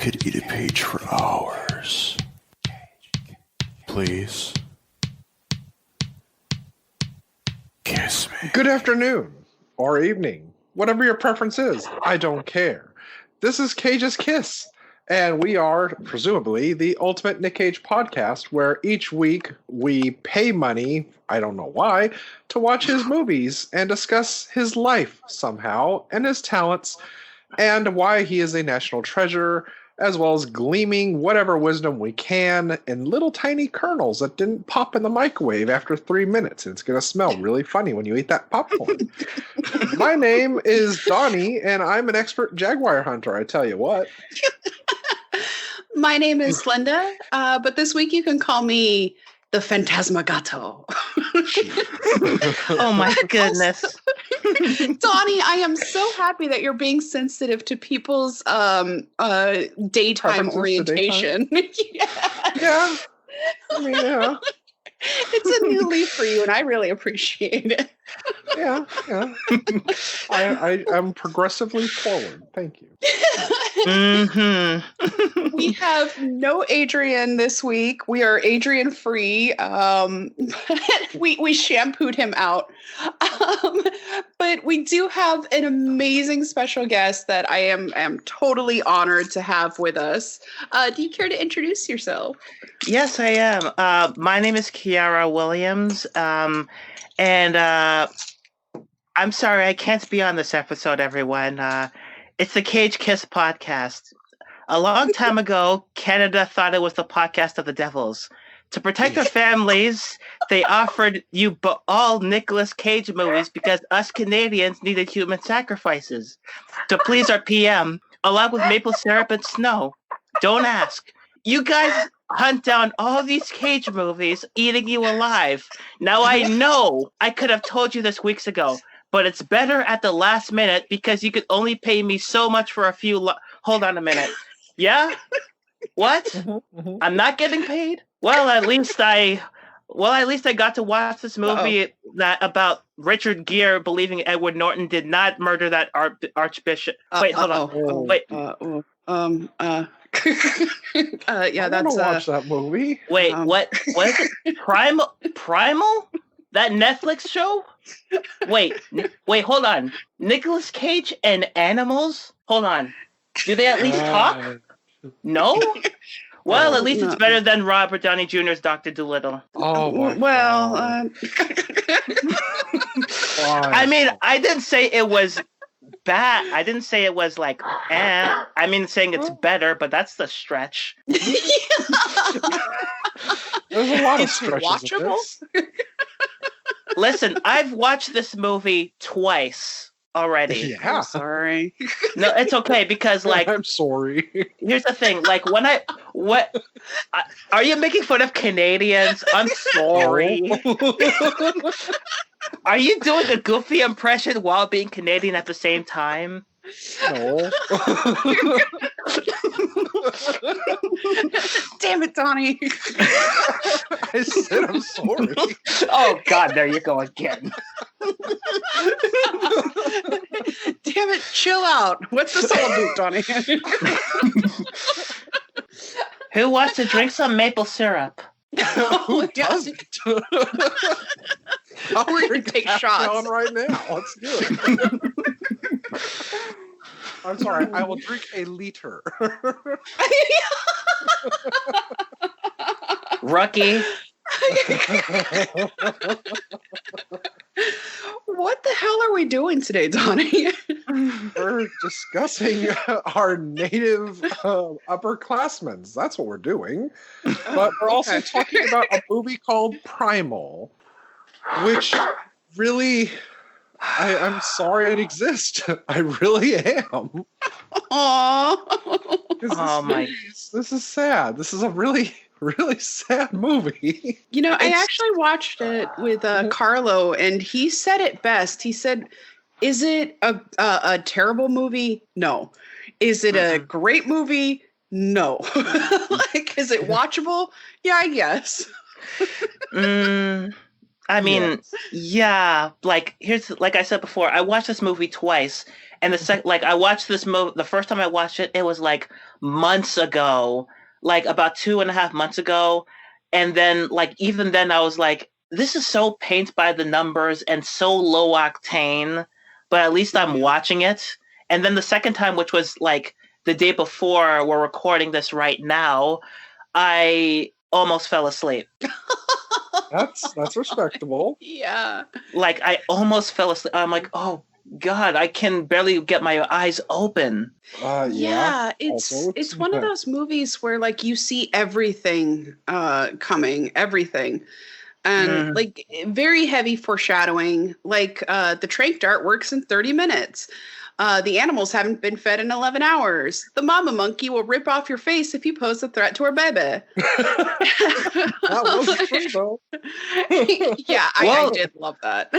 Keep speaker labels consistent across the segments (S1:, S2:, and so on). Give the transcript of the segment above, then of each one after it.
S1: could eat a page for hours. Please. Kiss me.
S2: Good afternoon, or evening, whatever your preference is. I don't care. This is Cage's Kiss, and we are, presumably, the ultimate Nick Cage podcast, where each week we pay money, I don't know why, to watch his movies and discuss his life somehow, and his talents, and why he is a national treasure, as well as gleaming whatever wisdom we can in little tiny kernels that didn't pop in the microwave after 3 minutes. And it's going to smell really funny when you eat that popcorn. My name is Donnie, and I'm an expert jaguar hunter, I tell you what.
S3: My name is Linda, but this week you can call me the Phantasmagato.
S4: Oh my goodness.
S3: Donnie, I am so happy that you're being sensitive to people's daytime orientation.
S2: Yeah. I mean, yeah.
S3: It's a new leaf for you, and I really appreciate it.
S2: Yeah. I'm progressively forward. Thank you.
S4: Mm-hmm.
S3: We have no Adrian this week. We are Adrian free. We shampooed him out. But we do have an amazing special guest that I am totally honored to have with us. Do you care to introduce yourself?
S4: Yes, I am. My name is Kiara Williams. And I'm sorry, I can't be on this episode, everyone. It's the Cage Kiss podcast. A long time ago, Canada thought it was the podcast of the devils. To protect their families, they offered you all Nicolas Cage movies because us Canadians needed human sacrifices. To please our PM, along with maple syrup and snow. Don't ask. You guys hunt down all these Cage movies, eating you alive. Now I know I could have told you this weeks ago, but it's better at the last minute because you could only pay me so much for a few... Hold on a minute. Yeah? What? I'm not getting paid? Well, at least I got to watch this movie about Richard Gere believing Edward Norton did not murder that archbishop. Wait, hold on. Wait.
S3: Yeah,
S2: that's watch that movie.
S4: Wait, what is it? Primal? That Netflix show? Wait, hold on. Nicolas Cage and animals? Hold on. Do they at least talk? No? Well, at least it's better than Robert Downey Jr.'s Dr. Dolittle.
S2: Oh,
S3: well,
S4: I mean, I didn't say it was bad. I didn't say it was like, eh. I mean, saying it's better, but that's the stretch.
S2: There's a lot of stretches.
S3: Watchable?
S4: Listen, I've watched this movie twice already.
S2: Yeah.
S3: I'm sorry.
S4: No, it's okay because, like,
S2: I'm sorry.
S4: Here's the thing. Like, are you making fun of Canadians? I'm sorry. Are you doing a goofy impression while being Canadian at the same time?
S2: No.
S3: Damn it, Donnie.
S2: I said I'm sorry.
S4: Oh, God, there you go again.
S3: Damn it, chill out. What's this all about, Donnie?
S4: Who wants to drink some maple syrup?
S2: Who doesn't?
S3: We're going to take shots.
S2: On right now. Let's do it. I'm sorry. I will drink a liter.
S4: Rookie.
S3: What the hell are we doing today, Donnie?
S2: We're discussing our native upperclassmen. That's what we're doing. But we're also talking about a movie called Primal, which really... I'm sorry it exists. I really am.
S3: Aww.
S2: This is sad. This is a really, really sad movie.
S3: You know, I actually watched it with Carlo, and he said it best. He said, is it a terrible movie? No. Is it a great movie? No. Like, is it watchable? Yeah, I guess.
S4: I mean, yeah, like I said before, I watched this movie twice, And I watched this movie. The first time I watched it, it was like months ago, like about 2.5 months ago. And then, like, even then, I was like, this is so paint by the numbers and so low octane, but at least I'm watching it. And then the second time, which was like the day before we're recording this right now, I almost fell asleep.
S2: That's respectable.
S3: Yeah.
S4: Like, I almost fell asleep. I'm like, oh God, I can barely get my eyes open.
S3: Yeah, it's one of those movies where like you see everything coming, everything. And like very heavy foreshadowing. Like the trank dart works in 30 minutes. The animals haven't been fed in 11 hours. The mama monkey will rip off your face if you pose a threat to her baby.
S2: That was true, though.
S3: Yeah, I did love that.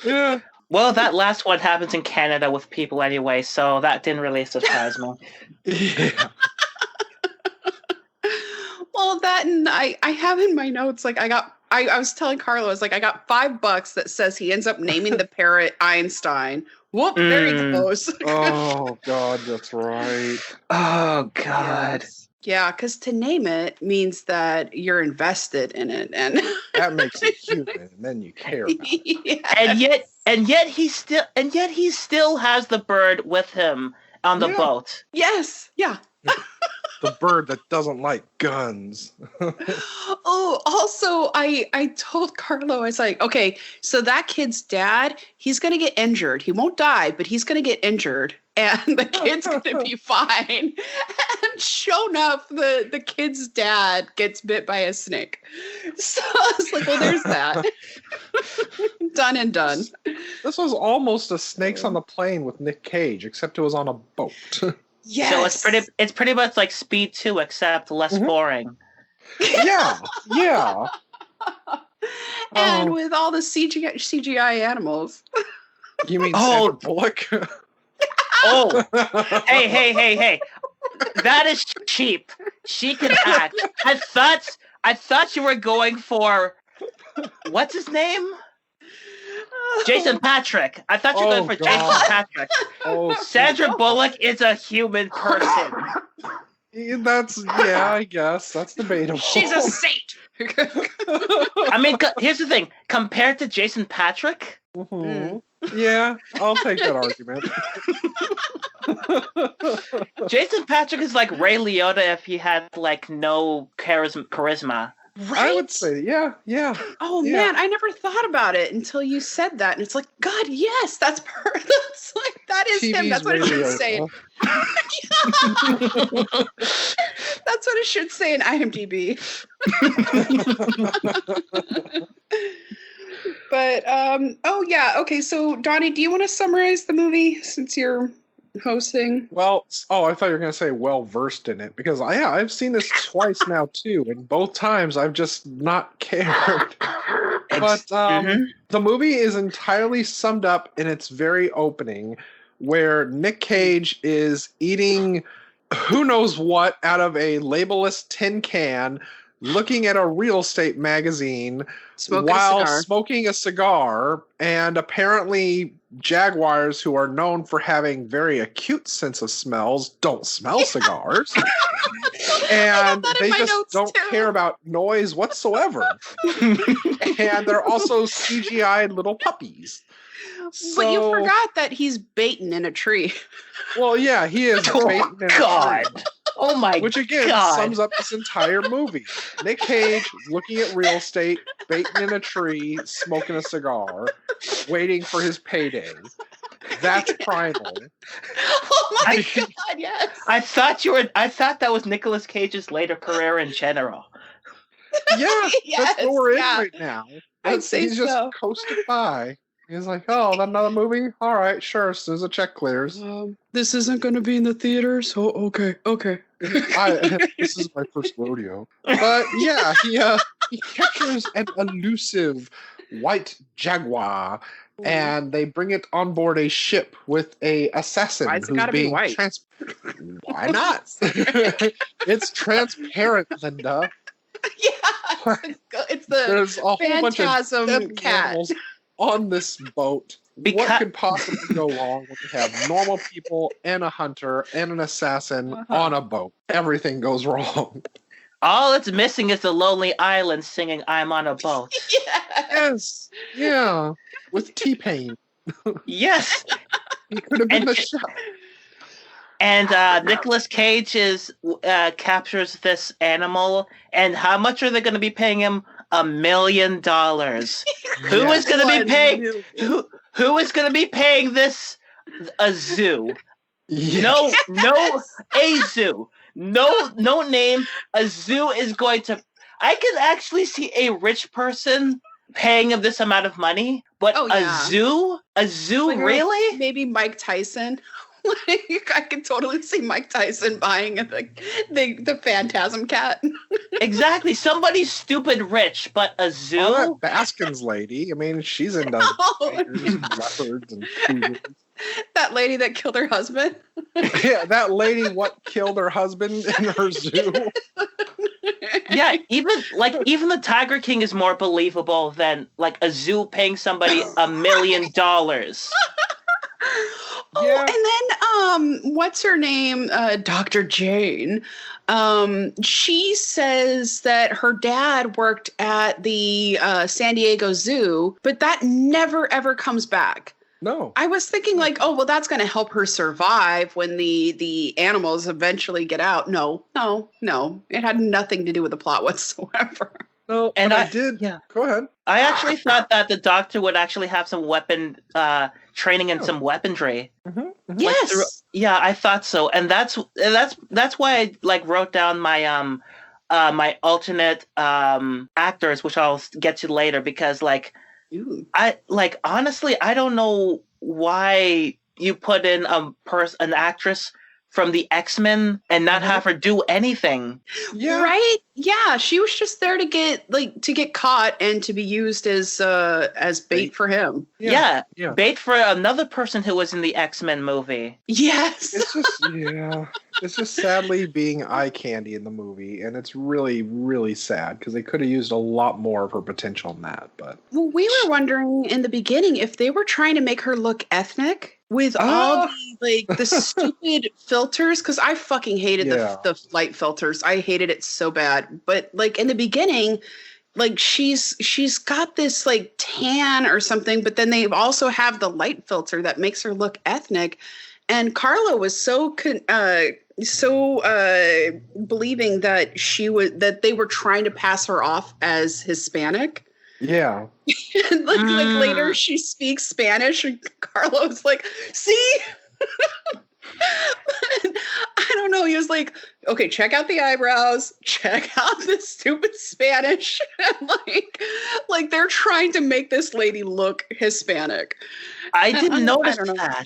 S2: Yeah.
S4: Well, that last one happens in Canada with people anyway, so that didn't really surprise me.
S2: Yeah.
S3: Well, that and I have in my notes, like I was telling Carlos, like I got $5 that says he ends up naming the parrot Einstein. Whoop, there he goes.
S2: Oh, God, that's right.
S4: Oh, God.
S2: Yes.
S3: Yeah, because to name it means that you're invested in it, and
S2: That makes it human, and then you care about it.
S3: Yes.
S4: And yet he still has the bird with him on the boat.
S3: Yes, yeah.
S2: The bird that doesn't like guns.
S3: Oh, also, I told Carlo, I was like, okay, so that kid's dad, he's going to get injured. He won't die, but he's going to get injured. And the kid's going to be fine. And sure enough, the kid's dad gets bit by a snake. So I was like, well, there's that. Done and done.
S2: This was almost a Snakes on the Plane with Nick Cage, except it was on a boat.
S3: Yes.
S4: So it's pretty much like Speed 2, except less boring.
S2: Yeah.
S3: And with all the CGI animals.
S2: You mean Sandra Bullock?
S4: Oh, hey. That is cheap. She can act. I thought you were going for, what's his name? Jason Patrick. I thought you were going for Jason Patrick.
S2: Oh,
S4: Sandra Bullock is a human person.
S2: I guess. That's debatable.
S3: She's a saint.
S4: I mean, here's the thing. Compared to Jason Patrick,
S2: Yeah, I'll take that argument.
S4: Jason Patrick is like Ray Liotta if he had like no charisma.
S3: Right?
S2: I would say, yeah.
S3: Oh
S2: Yeah.
S3: man, I never thought about it until you said that, and it's like, God, yes, that's that's like that is him. That's what it should say. That's what it should say in IMDb. But oh yeah, okay. So Donnie, do you want to summarize the movie since you're hosting?
S2: Well, I thought you were going to say well versed in it, because I've seen this twice now too, and both times I've just not cared. But the movie is entirely summed up in its very opening, where Nick Cage is eating who knows what out of a labelless tin can, looking at a real estate magazine while smoking a cigar, and apparently jaguars, who are known for having very acute sense of smells, don't smell cigars. And they just don't care about noise whatsoever. And they're also CGI'd little puppies.
S3: But you forgot that he's baiting in a tree.
S2: Well, yeah, he is baiting in a tree.
S4: Oh my God.
S2: Which again sums up this entire movie. Nick Cage looking at real estate, baiting in a tree, smoking a cigar, waiting for his payday. That's Primal.
S3: Oh my God, yes.
S4: I thought that was Nicolas Cage's later career in general.
S2: Yeah,
S3: Yes,
S2: that's where we're in right now.
S3: I'd say
S2: He's just coasting by. He's like, oh, another movie? All right, sure, as soon as the check clears.
S3: This isn't going to be in the theaters? Oh, okay.
S2: This is my first rodeo. But yeah, he captures an elusive white jaguar, and they bring it on board a ship with a assassin
S3: Why's it
S2: who's
S3: gotta be
S2: being
S3: white?
S2: Why not? It's transparent, Linda.
S3: Yeah, it's the
S2: There's a whole bunch of
S3: Phantasm
S2: dead
S3: cat.
S2: animals on this boat?
S4: Because-
S2: What could possibly go wrong when you have normal people and a hunter and an assassin on a boat? Everything goes wrong.
S4: All it's missing is the Lonely Island singing "I'm on a boat."
S3: Yeah.
S2: Yes. Yeah. With T-Pain.
S4: Yes.
S2: He could have been
S4: And-
S2: the chef.
S4: And Nicolas Cage captures this animal, and how much are they going to be paying him? $1 million. Who is going to be paying? Who is going to be paying this? A zoo.
S2: Yes.
S4: No, a zoo. No name. A zoo is going to. I can actually see a rich person paying him this amount of money, but
S3: Oh, yeah.
S4: a zoo,
S3: Like,
S4: really?
S3: Maybe Mike Tyson. Like, I could totally see Mike Tyson buying the Phantasm cat.
S4: Exactly. Somebody's stupid rich, but a zoo.
S2: Oh, that Baskins lady. I mean, she's into tigers and leopards and cougars.
S3: That lady that killed her husband.
S2: Yeah, that lady what killed her husband in her zoo.
S4: Yeah, even the Tiger King is more believable than like a zoo paying somebody $1 million.
S3: Oh,
S2: Yeah.
S3: and then what's her name? Dr. Jane. She says that her dad worked at the San Diego Zoo, but that never ever comes back.
S2: No.
S3: I was thinking like, oh, well, that's going to help her survive when the animals eventually get out. No. It had nothing to do with the plot whatsoever.
S2: No.
S4: And
S2: but
S4: I-
S2: I did.
S4: yeah.
S2: Go ahead.
S4: I actually thought that the doctor would actually have some weapon training and some weapondry.
S3: Yes.
S4: Yeah, I thought so, and that's why I like wrote down my my alternate actors, which I'll get to later, because like
S3: Ooh.
S4: I like honestly I don't know why you put in an actress from the X-Men and not have her do anything.
S2: Yeah.
S3: Right? Yeah, she was just there to get caught and to be used as bait for him.
S4: Yeah,
S2: Yeah.
S4: bait for another person who was in the X-Men movie.
S3: Yes.
S2: It's just it's just sadly being eye candy in the movie, and it's really, really sad because they could have used a lot more of her potential in that. But
S3: Well, we were wondering in the beginning if they were trying to make her look ethnic with all the stupid filters, because I fucking hated the light filters. I hated it so bad. But like in the beginning, like she's got this like tan or something, but then they also have the light filter that makes her look ethnic. And Carla was so believing that they were trying to pass her off as Hispanic.
S2: yeah,
S3: And like later she speaks Spanish and Carlos like, see? I don't know. He was like, okay, check out the eyebrows, check out this stupid Spanish. And like they're trying to make this lady look Hispanic.
S4: I didn't notice
S3: don't know.
S4: that.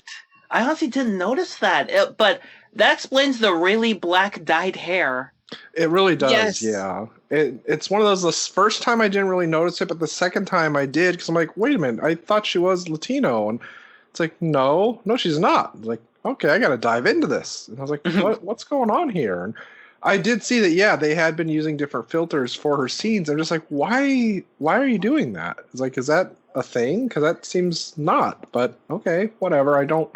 S4: I honestly didn't notice that. But that explains the really black dyed hair.
S2: it really does.
S3: Yes.
S2: Yeah, it's one of those. The first time I didn't really notice it, but the second time I did because I'm like, wait a minute, I thought she was Latino, and it's like, no, she's not. It's like, okay, I got to dive into this, and I was like, what's going on here? And I did see that, yeah, they had been using different filters for her scenes. I'm just like, why are you doing that? It's like, is that a thing? Because that seems not. But okay, whatever. I don't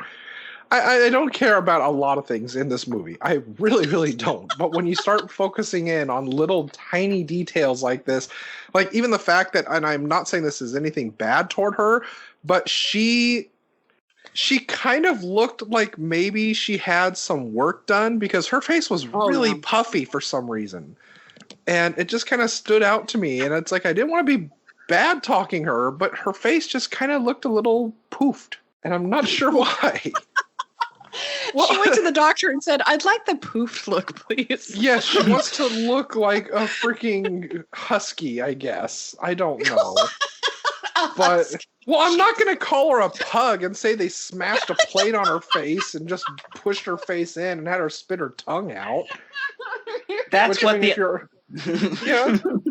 S2: care about a lot of things in this movie. I really, really don't. But when you start focusing in on little tiny details like this, like even the fact that, and I'm not saying this is anything bad toward her, but she kind of looked like maybe she had some work done because her face was really puffy for some reason. And it just kind of stood out to me. And it's like, I didn't want to be bad talking her, but her face just kind of looked a little poofed. And I'm not sure why.
S3: She went to the doctor and said, I'd like the poofed look, please.
S2: Yes, she wants to look like a freaking husky, I guess. I don't know. But, well, I'm not going to call her a pug and say they smashed a plate on her face and just pushed her face in and had her spit her tongue out.
S4: That's
S2: Which,
S4: what
S2: I mean,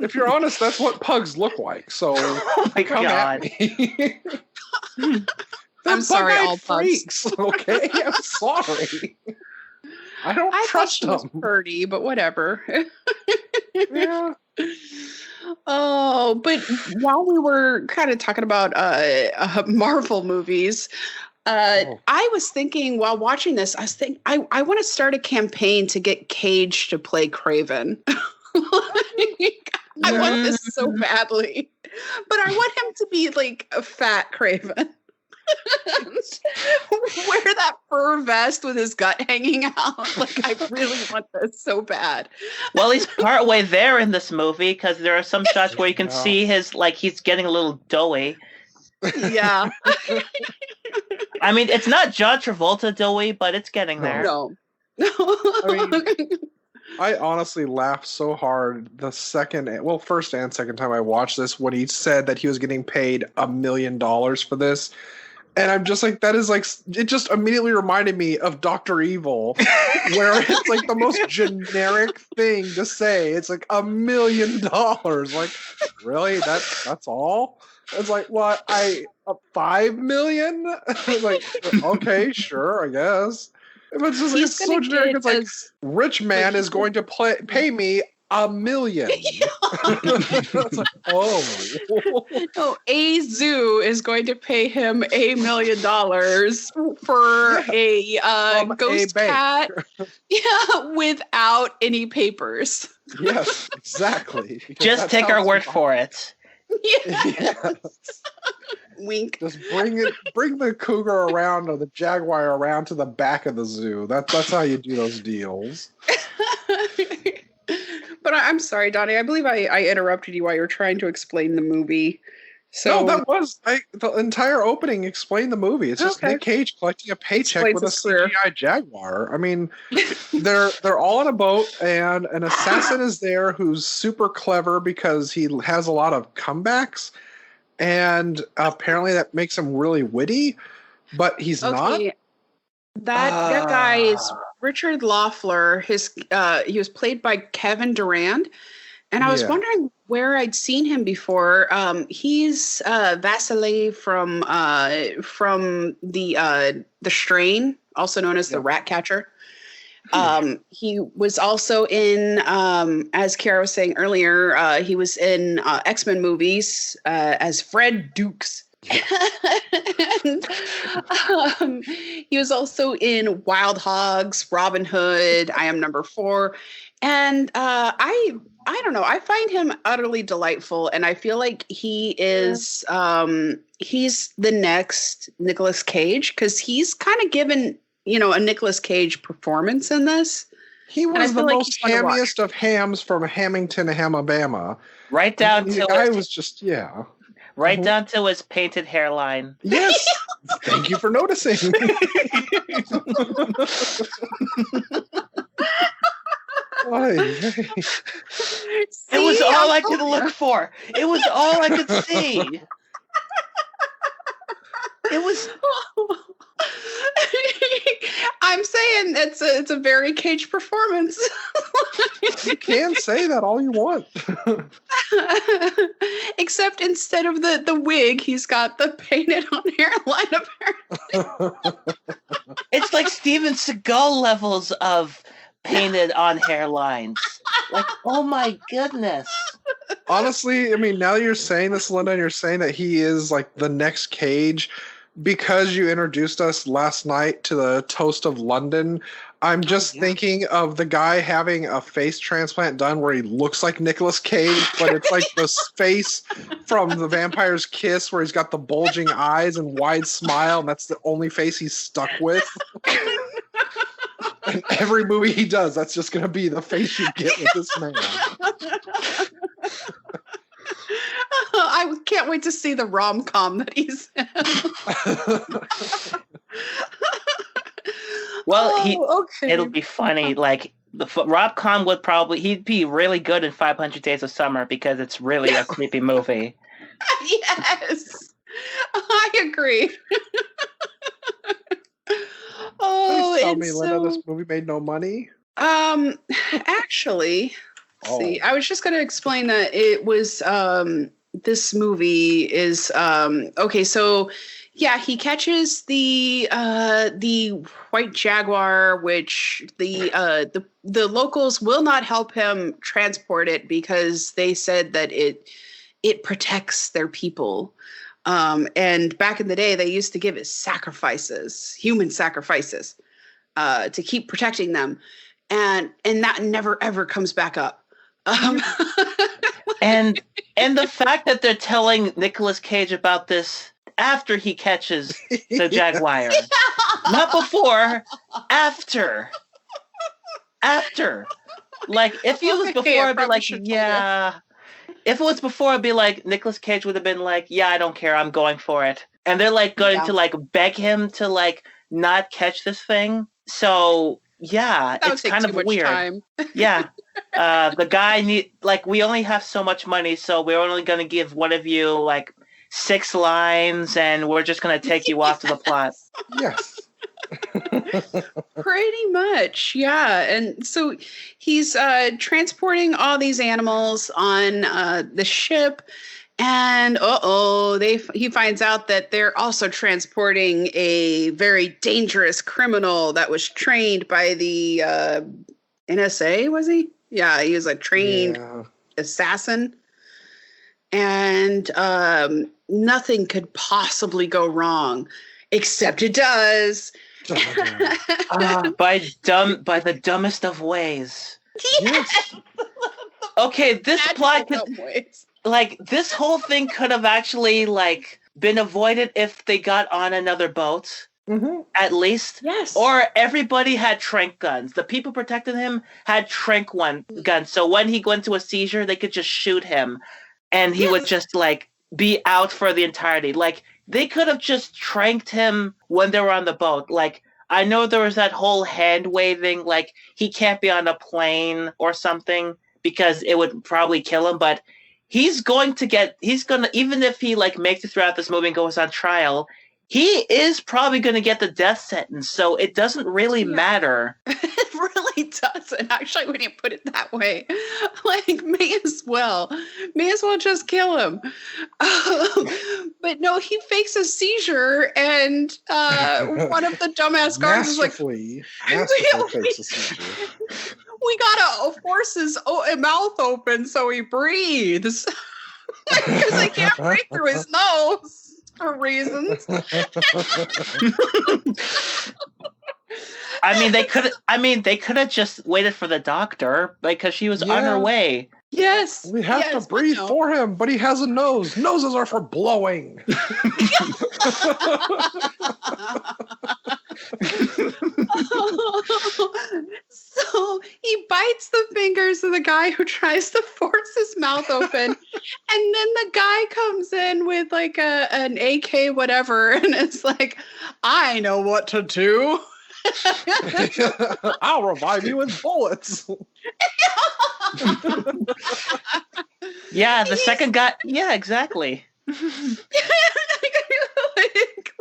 S2: if you're honest, that's what pugs look like. So,
S4: Oh my
S2: come
S4: god.
S2: at me.
S3: I'm sorry,
S2: bug-eyed
S3: all pugs.
S2: freaks, okay? I'm sorry. I don't
S3: I thought
S2: trust
S3: she was
S2: them.
S3: pretty, but whatever.
S2: Yeah,
S3: Oh, but while we were kind of talking about Marvel movies, I was thinking while watching this, I want to start a campaign to get Cage to play Craven. I want this so badly, but I want him to be like a fat Craven. Wear that fur vest with his gut hanging out. Like, I really want this so bad.
S4: Well, he's partway there in this movie because there are some shots where you can see his, like, he's getting a little doughy.
S3: Yeah.
S4: I mean, it's not John Travolta doughy, but it's getting there.
S3: No.
S2: I mean, I honestly laughed so hard first and second time I watched this when he said that he was getting paid $1 million for this. And I'm just like, that is like, it just immediately reminded me of Dr. Evil, where it's like the most generic thing to say. It's like $1 million. Like, really? That's all? It's like, what? 5 million? Like, okay, sure, I guess. But it's just like, it's so generic. It's like, rich man is going to pay me $1 million. It's like, oh.
S3: No, a zoo is going to pay him $1 million for a ghost cat. Yeah, without any papers.
S2: Yes, exactly.
S4: Just take our word for it.
S3: Yes. Wink.
S2: Just bring the cougar around or the jaguar around to the back of the zoo. That's how you do those deals.
S3: But I'm sorry, Donnie. I believe I interrupted you while you were trying to explain the movie. So
S2: no, that was the entire opening explained the movie. It's just Nick Cage collecting a paycheck with a CGI jaguar. I mean, they're all on a boat, and an assassin is there who's super clever because he has a lot of comebacks, and apparently that makes him really witty. But he's not.
S3: That guy is Richard Loeffler. He was played by Kevin Durand, and I was wondering where I'd seen him before. He's Vasily from the Strain, also known as the Rat Catcher. He was also in, as Kiara was saying earlier, he was in X-Men movies as Fred Dukes. And, he was also in Wild Hogs, Robin Hood, I Am Number 4, and I don't know. I find him utterly delightful, and I feel like he is he's the next Nicolas Cage because he's kind of given a Nicolas Cage performance in this.
S2: He was the most hammiest of hams from Hamilton, Alabama.
S4: Right down to
S2: I was just
S4: Right down to his painted hairline.
S2: Yes. Thank you for noticing.
S4: It was all I could look for. It was all I could see. It was.
S3: I'm saying it's a very Cage performance.
S2: You can say that all you want.
S3: Except instead of the wig, he's got the painted on hairline, apparently.
S4: It's like Steven Seagal levels of painted on hairlines. Like, oh my goodness.
S2: Honestly, I mean, now that you're saying this, Linda, and you're saying that he is like the next Cage, because you introduced us last night to the Toast of London, I'm just thinking of the guy having a face transplant done where he looks like Nicolas Cage, but it's like the face from The Vampire's Kiss where he's got the bulging eyes and wide smile, and that's the only face he's stuck with. And every movie he does, that's just going to be the face you get with this man.
S3: I can't wait to see the rom-com that he's in.
S4: Well, it'll be funny. Like, the rom-com he'd be really good in 500 Days of Summer because it's really a creepy movie.
S3: Yes, I agree.
S2: Please tell me, Linda, this movie made no money?
S3: Actually, see, I was just going to explain that it was, this movie is, okay, so Yeah, he catches the white jaguar, which the locals will not help him transport it because they said that it protects their people. And back in the day, they used to give it sacrifices, human sacrifices, to keep protecting them, and that never ever comes back up.
S4: And the fact that they're telling Nicolas Cage about this after he catches the jaguar, not before, after. Like if it was before, I'd be like, yeah. If it was before, I'd be like, Nicolas Cage would have been like, yeah, I don't care, I'm going for it. And they're like going to like beg him to like not catch this thing. So yeah, it's kind of weird. Time. Yeah. The guy we only have so much money, so we're only going to give one of you like 6 lines, and we're just going to take you off to the plot.
S2: Yes.
S3: Pretty much, yeah. And so he's transporting all these animals on the ship, and he finds out that they're also transporting a very dangerous criminal that was trained by the NSA, was he? Yeah, he was a trained assassin. And nothing could possibly go wrong, except it does.
S4: By the dumbest of ways.
S3: Yes.
S4: Okay, this plot could, like, this whole thing could have actually like been avoided if they got on another boat. Mm-hmm. At least.
S3: Yes.
S4: Or everybody had trank guns. The people protecting him had trank guns. So when he went to a seizure, they could just shoot him. And he would just like be out for the entirety. Like they could have just tranked him when they were on the boat. Like I know there was that whole hand waving, like he can't be on a plane or something because it would probably kill him. But even if he like makes it throughout this movie and goes on trial, he is probably going to get the death sentence. So it doesn't really matter.
S3: It really doesn't, actually, when you put it that way. Like, may as well just kill him. But no, he fakes a seizure, and one of the dumbass guards is like,
S2: masterfully fakes a seizure.
S3: We gotta force his mouth open so he breathes. Because he can't breathe through his nose. For reasons.
S4: They could have just waited for the doctor because she was on her way.
S3: Yes.
S2: We have to breathe for him, but he has a nose. Noses are for blowing.
S3: So he bites the fingers of the guy who tries to force his mouth open, and then the guy comes in with like an AK whatever, and it's like, I know what to do.
S2: I'll revive you with bullets.
S4: Yeah, the second guy. Yeah, exactly.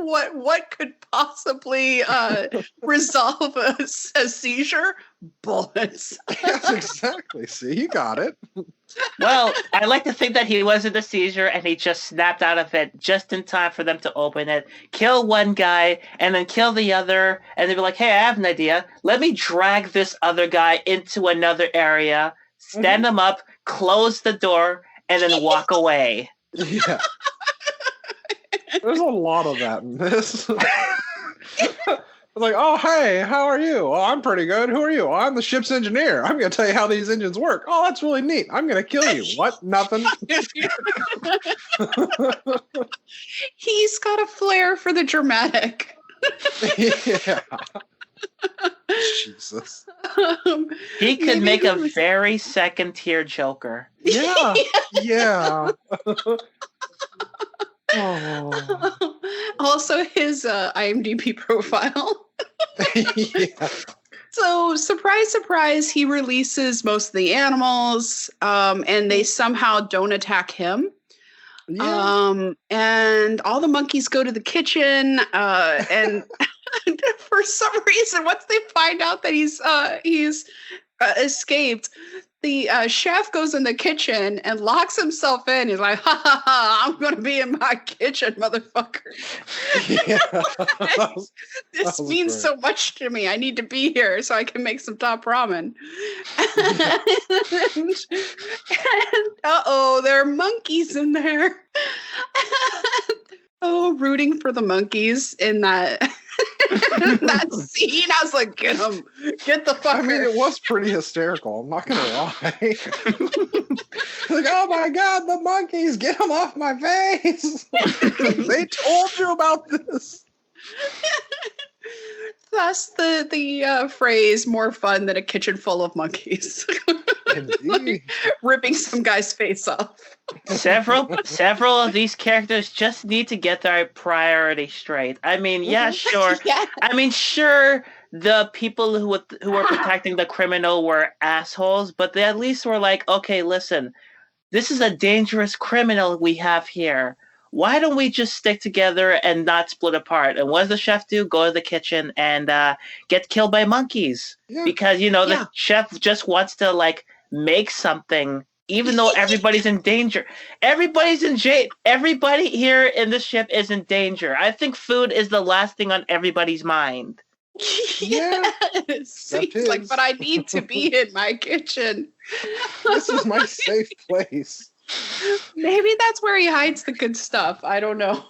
S3: Like, what could possibly resolve a seizure? Bullets.
S2: Yes, exactly. See, you got it.
S4: Well, I like to think that he wasn't a seizure and he just snapped out of it just in time for them to open it, kill one guy, and then kill the other, and they'd be like, hey, I have an idea. Let me drag this other guy into another area, stand him up, close the door, and then walk away.
S2: Yeah. There's a lot of that in this. Like, oh, hey, how are you? Oh, I'm pretty good. Who are you? Oh, I'm the ship's engineer. I'm going to tell you how these engines work. Oh, that's really neat. I'm going to kill you. What? Nothing?
S3: He's got a flair for the dramatic.
S2: Yeah. Jesus.
S4: He could make a very second-tier Joker.
S2: Yeah. Yeah. Oh.
S3: Also, his IMDb profile.
S2: Yeah.
S3: So, surprise, he releases most of the animals, and they somehow don't attack him. Yeah. And all the monkeys go to the kitchen, and for some reason, once they find out that he's escaped, the chef goes in the kitchen and locks himself in. He's like, ha ha ha, I'm going to be in my kitchen, motherfucker.
S2: Yeah.
S3: This means
S2: great.
S3: so much to me. I need to be here so I can make some top ramen. and uh-oh, there are monkeys in there. Oh, rooting for the monkeys in that that scene. I was like, get them. Get the fucker.
S2: I mean, it was pretty hysterical. I'm not going to lie. Like, oh my God, the monkeys, get them off my face. They told you about this.
S3: Thus the phrase, more fun than a kitchen full of monkeys.
S2: Indeed.
S3: Ripping some guy's face off.
S4: Several of these characters just need to get their priority straight. I mean, yeah, sure.
S3: Yeah.
S4: I mean, sure, the people who were protecting the criminal were assholes, but they at least were like, okay, listen, this is a dangerous criminal we have here. Why don't we just stick together and not split apart? And what does the chef do? Go to the kitchen and get killed by monkeys.
S2: Yeah.
S4: Because, the chef just wants to, like, make something, even though everybody's in danger. Everybody's in jail. Everybody here in this ship is in danger. I think food is the last thing on everybody's mind.
S3: Yes. He's like, but I need to be in my kitchen.
S2: This is my safe place.
S3: Maybe that's where he hides the good stuff. I don't know.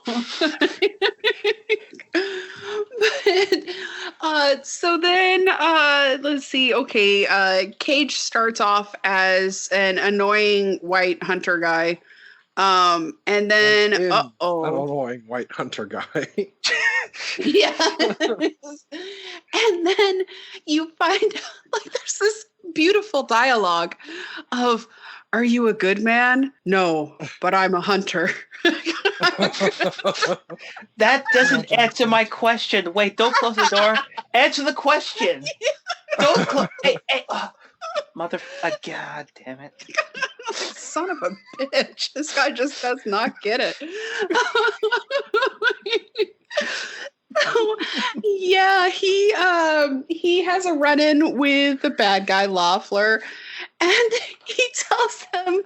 S3: But so then let's see. Okay, Cage starts off as an annoying white hunter guy. And then
S2: An
S3: uh-oh.
S2: annoying white hunter guy.
S3: Yeah. And then you find out, like, there's this beautiful dialogue of, are you a good man? No, but I'm a hunter.
S4: That doesn't answer my question. Wait, don't close the door. Answer the question. Don't close. Hey, mother. God damn it.
S3: Son of a bitch. This guy just does not get it. So, yeah, he has a run-in with the bad guy Loeffler, and he tells him,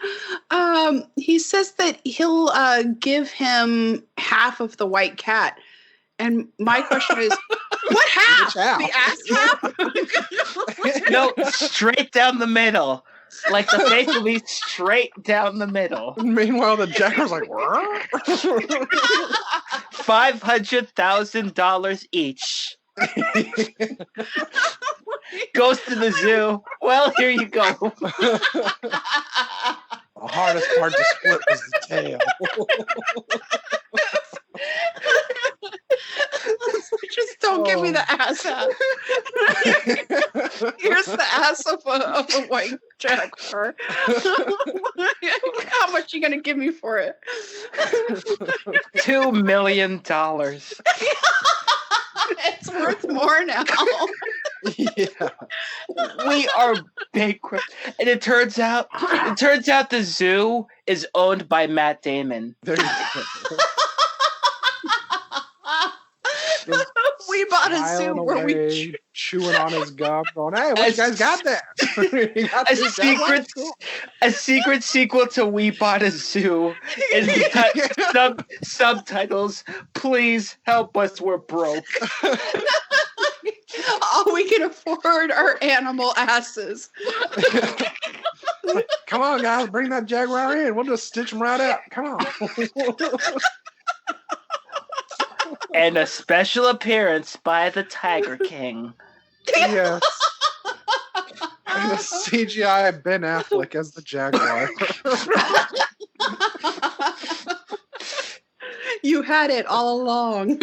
S3: he says that he'll give him half of the white cat. And my question is, what half?
S2: Which half?
S3: The ass half?
S4: No, straight down the middle. Like the face will be straight down the middle.
S2: Meanwhile, the jacker's like,
S4: $500,000 each. Goes to the zoo. Well, here you go.
S2: the hardest part to split was the tail.
S3: Just don't give me the ass half. Here's the ass of a white jaguar. How much are you gonna give me for it?
S4: $2 million.
S3: It's worth more now.
S2: Yeah.
S4: We are bankrupt, and it turns out the zoo is owned by Matt Damon.
S2: There you go.
S3: We bought a zoo
S2: Smiling
S3: where we
S2: away, chewing on his gum, going, "Hey, what you guys got there?" You got
S4: A
S2: two jaguars?
S4: secret sequel to We Bought a Zoo. It's got subtitles. Please help us. We're broke.
S3: all we can afford are animal asses.
S2: Come on, guys, bring that jaguar in. We'll just stitch him right up. Come on.
S4: And a special appearance by the Tiger King.
S2: Yes. And a CGI Ben Affleck as the jaguar.
S3: You had it all along.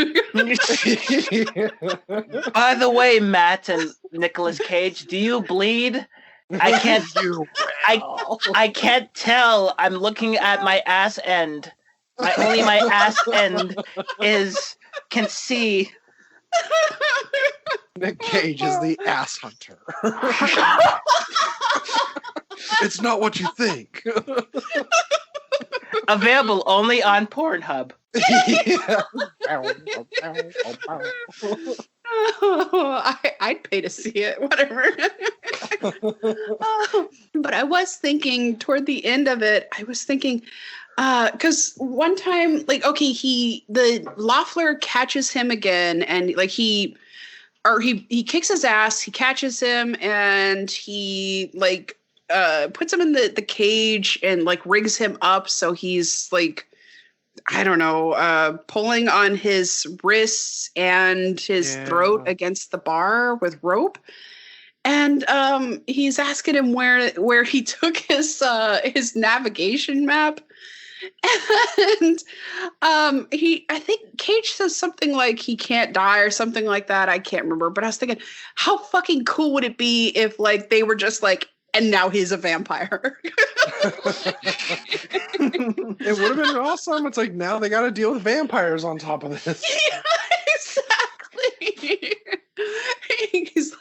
S4: By the way, Matt and Nicolas Cage, do you bleed? I can't. I can't tell. I'm looking at my ass end. Only my ass end can see.
S2: Nick Cage is the ass hunter. It's not what you think.
S4: Available only on Pornhub.
S2: Yeah.
S3: I'd pay to see it, whatever. But I was thinking toward the end of it, because one time, like, okay, the Loeffler catches him again, and like he kicks his ass, he catches him, and he like puts him in the cage and like rigs him up so he's like, I don't know, pulling on his wrists and his throat against the bar with rope. And he's asking him where he took his navigation map. And I think Cage says something like he can't die or something like that. I can't remember, but I was thinking, how fucking cool would it be if like they were just like, and now he's a vampire.
S2: It would have been awesome. It's like now they got to deal with vampires on top of this.
S3: Yeah, exactly. He's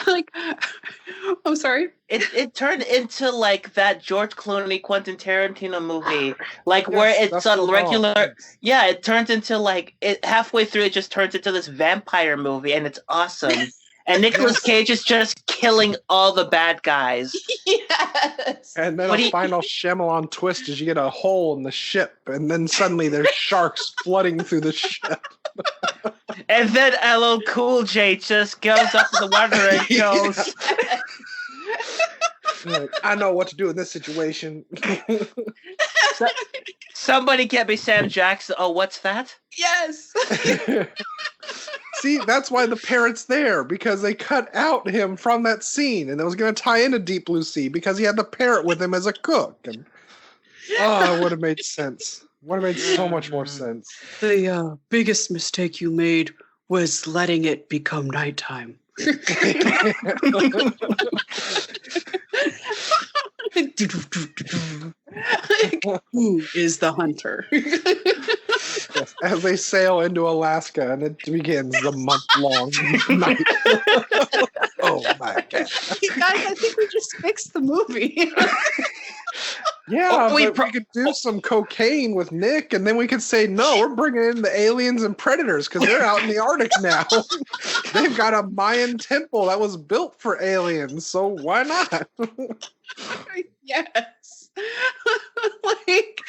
S3: like, I'm sorry.
S4: It turned into like that George Clooney Quentin Tarantino movie, like where it's a regular. Yeah, it turns into like it halfway through. It just turns into this vampire movie, and it's awesome. And Nicolas Cage is just killing all the bad guys.
S3: Yes.
S2: And then a final Shyamalan twist is you get a hole in the ship, and then suddenly there's sharks flooding through the ship.
S4: And then LL Cool J just goes up to the water and goes,
S2: like, I know what to do in this situation.
S4: Somebody get me Sam Jackson. Oh, what's that?
S3: Yes.
S2: See, that's why the parrot's there, because they cut out him from that scene, and it was going to tie into Deep Blue Sea because he had the parrot with him as a cook. And it would have made sense. Would have made so much more sense.
S3: The biggest mistake you made was letting it become nighttime. Who is the hunter?
S2: Yes, as they sail into Alaska, and it begins the month-long night. Oh my god!
S3: Guys, I think we just fixed the movie.
S2: Yeah, we could do some cocaine with Nick, and then we could say, no, we're bringing in the aliens and predators because they're out in the Arctic now. They've got a Mayan temple that was built for aliens, so why not?
S3: Yes. Like,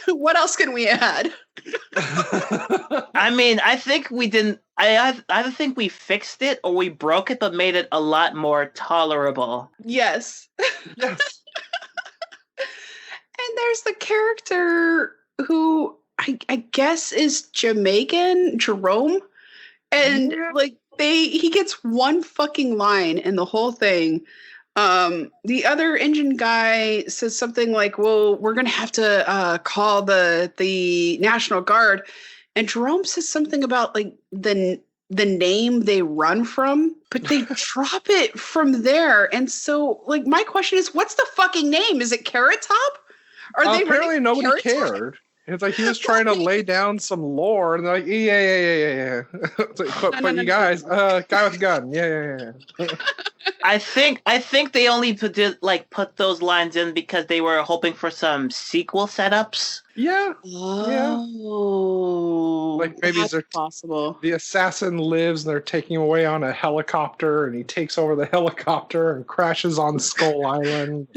S3: what else can we add?
S4: I mean, I think we didn't. I either think we fixed it or we broke it, but made it a lot more tolerable.
S3: Yes.
S2: Yes.
S3: And there's the character who I guess is Jamaican, Jerome. And like he gets one fucking line in the whole thing. The other engine guy says something like, well, we're going to have to call the National Guard. And Jerome says something about like the name they run from, but they drop it from there. And so like my question is, what's the fucking name? Is it Carrot Top?
S2: Apparently nobody cared. It's like he was trying to lay down some lore, and they're like, yeah. It's like, but you guys, guy with a gun, yeah.
S4: I think they only put those lines in because they were hoping for some sequel setups.
S2: Yeah.
S3: Oh,
S2: like maybe
S3: that's possible.
S2: The assassin lives, and they're taking him away on a helicopter, and he takes over the helicopter and crashes on Skull Island.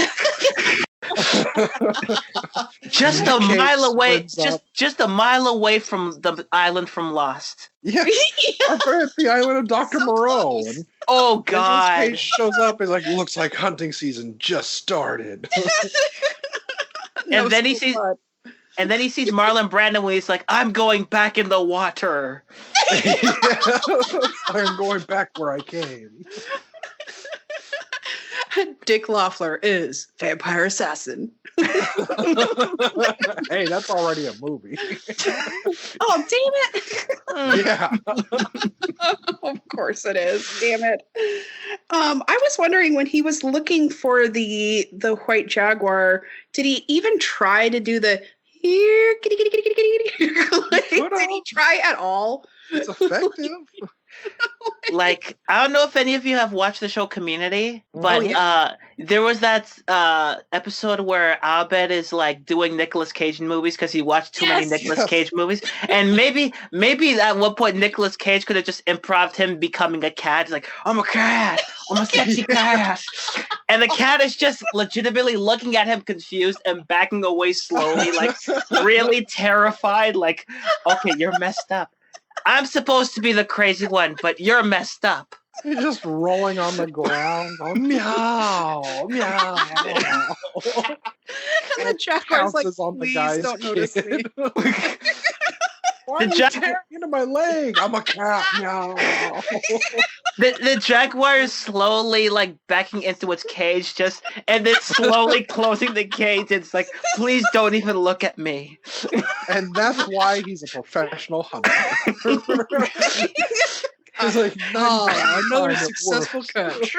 S4: Just a mile away, just a mile away from the island from Lost.
S2: Yeah, it's the island of Dr. Moreau.
S4: Oh God!
S2: Cage shows up and like, looks like hunting season just started.
S4: And then he sees Marlon Brando when he's like, "I'm going back in the water."
S2: I'm going back where I came.
S3: Dick Loeffler is vampire assassin.
S2: Hey, that's already a movie.
S3: Oh, damn it.
S2: Yeah.
S3: Of course it is. Damn it. I was wondering when he was looking for the white jaguar, did he even try to do the here, kitty, kitty, kitty, kitty, kitty? Like, did he try at all?
S2: It's effective.
S4: Like, I don't know if any of you have watched the show Community, but there was that episode where Abed is like doing Nicolas Cage movies because he watched too many Nicolas Cage movies, and maybe at one point Nicolas Cage could have just improvised him becoming a cat. He's like, I'm a cat, I'm a sexy cat, and the cat is just legitimately looking at him confused and backing away slowly, like really terrified. Like, okay, you're messed up. I'm supposed to be the crazy one, but you're messed up.
S2: You're just rolling on the ground. Oh, meow, meow.
S3: And the jaguar's like, please don't notice me.
S2: Why are you tearing into my leg? I'm a cat. Meow.
S4: The jaguar is slowly like backing into its cage, and then slowly closing the cage. It's like, please don't even look at me.
S2: And that's why he's a professional hunter. He's like,
S3: another successful catch.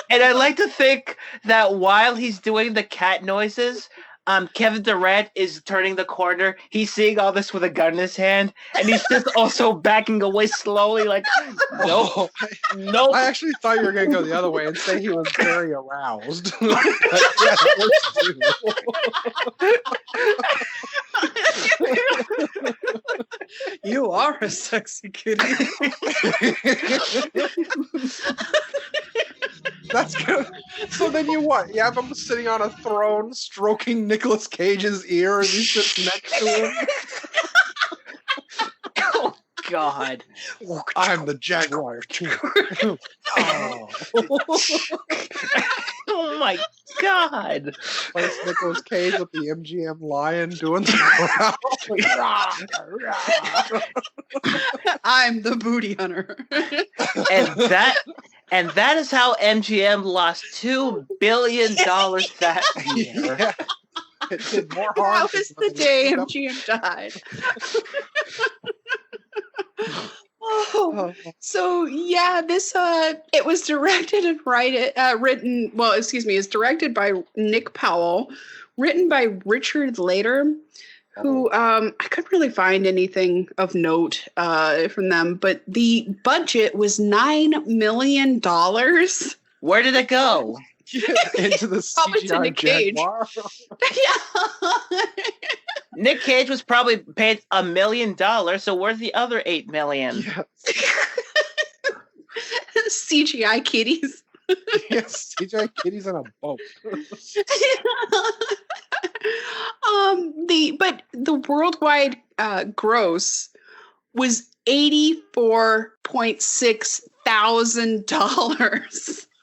S4: And I like to think that while he's doing the cat noises, Kevin Durant is turning the corner. He's seeing all this with a gun in his hand, and he's just also backing away slowly, like, nope. Nope.
S2: I actually thought you were going to go the other way and say he was very aroused. But yeah, it works too.
S3: You are a sexy kitty.
S2: That's good. So then you what? You have him sitting on a throne, stroking Nicolas Cage's ear as he sits next to him.
S4: Oh God!
S2: I'm the Jaguar too. Oh.
S4: Oh my God!
S2: Place Nicolas Cage with the MGM lion doing the
S3: I'm the booty hunter.
S4: And that is how MGM lost $2 billion that year.
S2: Yeah. It did more harm.
S3: That was the day MGM died. So yeah, this it was directed and written. Well, excuse me, it's directed by Nick Powell, written by Richard Lader, who I couldn't really find anything of note from them, but the budget was $9 million.
S4: Where did it go?
S2: Into the
S3: Probably to
S2: CGI
S3: Nick Cage.
S2: Jaguar.
S3: Yeah.
S4: Nick Cage was probably paid $1 million, so where's the other $8 million?
S2: Yeah.
S3: CGI kitties.
S2: Yes, CGI kitties on a boat.
S3: The worldwide gross was $84.6 thousand.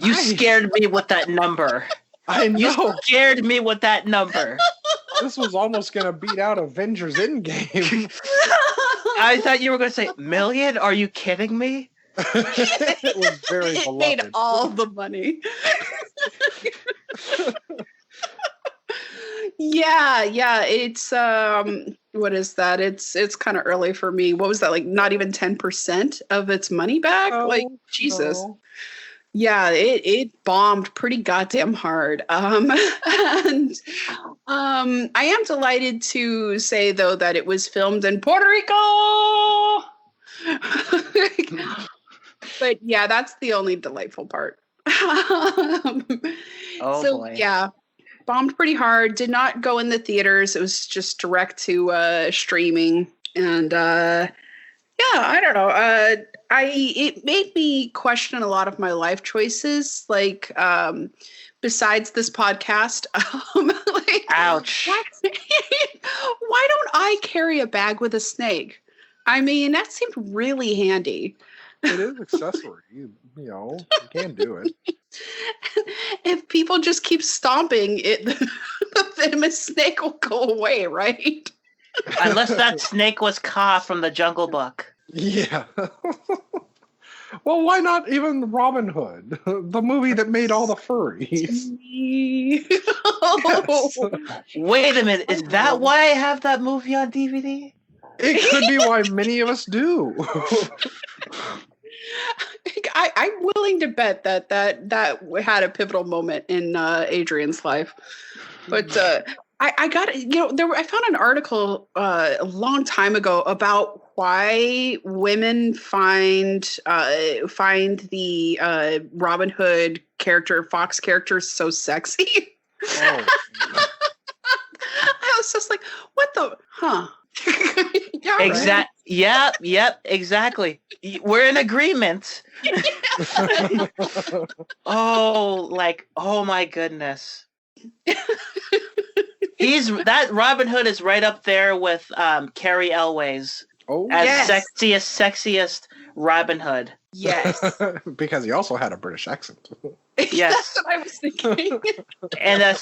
S4: You scared me with that number.
S2: I know.
S4: You scared me with that number.
S2: This was almost going to beat out Avengers Endgame.
S4: I thought you were going to say million. Are you kidding me?
S2: It was very
S3: It
S2: beloved.
S3: made all the money. Yeah. It's what is that? It's kind of early for me. What was that, like? Not even 10% of its money back? Like, Jesus.
S2: No.
S3: Yeah, it bombed pretty goddamn hard. And I am delighted to say though that it was filmed in Puerto Rico. But yeah, that's the only delightful part.
S4: Boy.
S3: Yeah, bombed pretty hard. Did not go in the theaters. It was just direct to streaming. And yeah, I don't know. It made me question a lot of my life choices. Like, besides this podcast, like,
S4: ouch.
S3: Why don't I carry a bag with a snake? I mean, that seemed really handy.
S2: It is accessory. You can do it.
S3: If people just keep stomping it, the venomous snake will go away, right?
S4: Unless that snake was Ka from the Jungle Book.
S2: Yeah. Well, why not even Robin Hood, the movie that made all the furries? Yes.
S4: Wait a minute, is that why I have that movie on DVD?
S2: It could be why many of us do.
S3: I'm willing to bet that had a pivotal moment in Adrian's life. But I got I found an article a long time ago about why women find the Robin Hood Fox character so sexy.
S2: Oh.
S3: I was just like, what the yeah,
S4: Exact. Yep. Exactly. We're in agreement. Oh my goodness. That Robin Hood is right up there with Carrie Elways
S2: Oh,
S4: as sexiest Robin Hood.
S3: Yes.
S2: because he also had a British accent.
S4: Yes.
S3: That's what I was thinking.
S4: And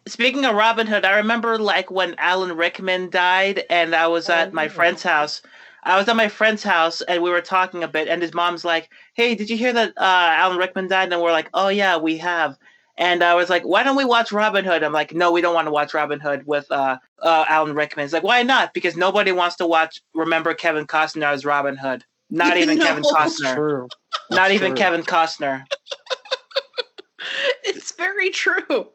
S4: speaking of Robin Hood, I remember like when Alan Rickman died, and I was at my friend's house. I was at my friend's house, and we were talking a bit, and his mom's like, "Hey, did you hear that Alan Rickman died?" And we're like, "Oh yeah, we have." And I was like, "Why don't we watch Robin Hood?" I'm like, "No, we don't want to watch Robin Hood with Alan Rickman." He's like, "Why not?" Because nobody wants to remember Kevin Costner as Robin Hood. Not even
S3: No.
S4: Kevin Costner.
S2: True.
S4: Not even
S2: true.
S4: Kevin Costner.
S3: It's very true.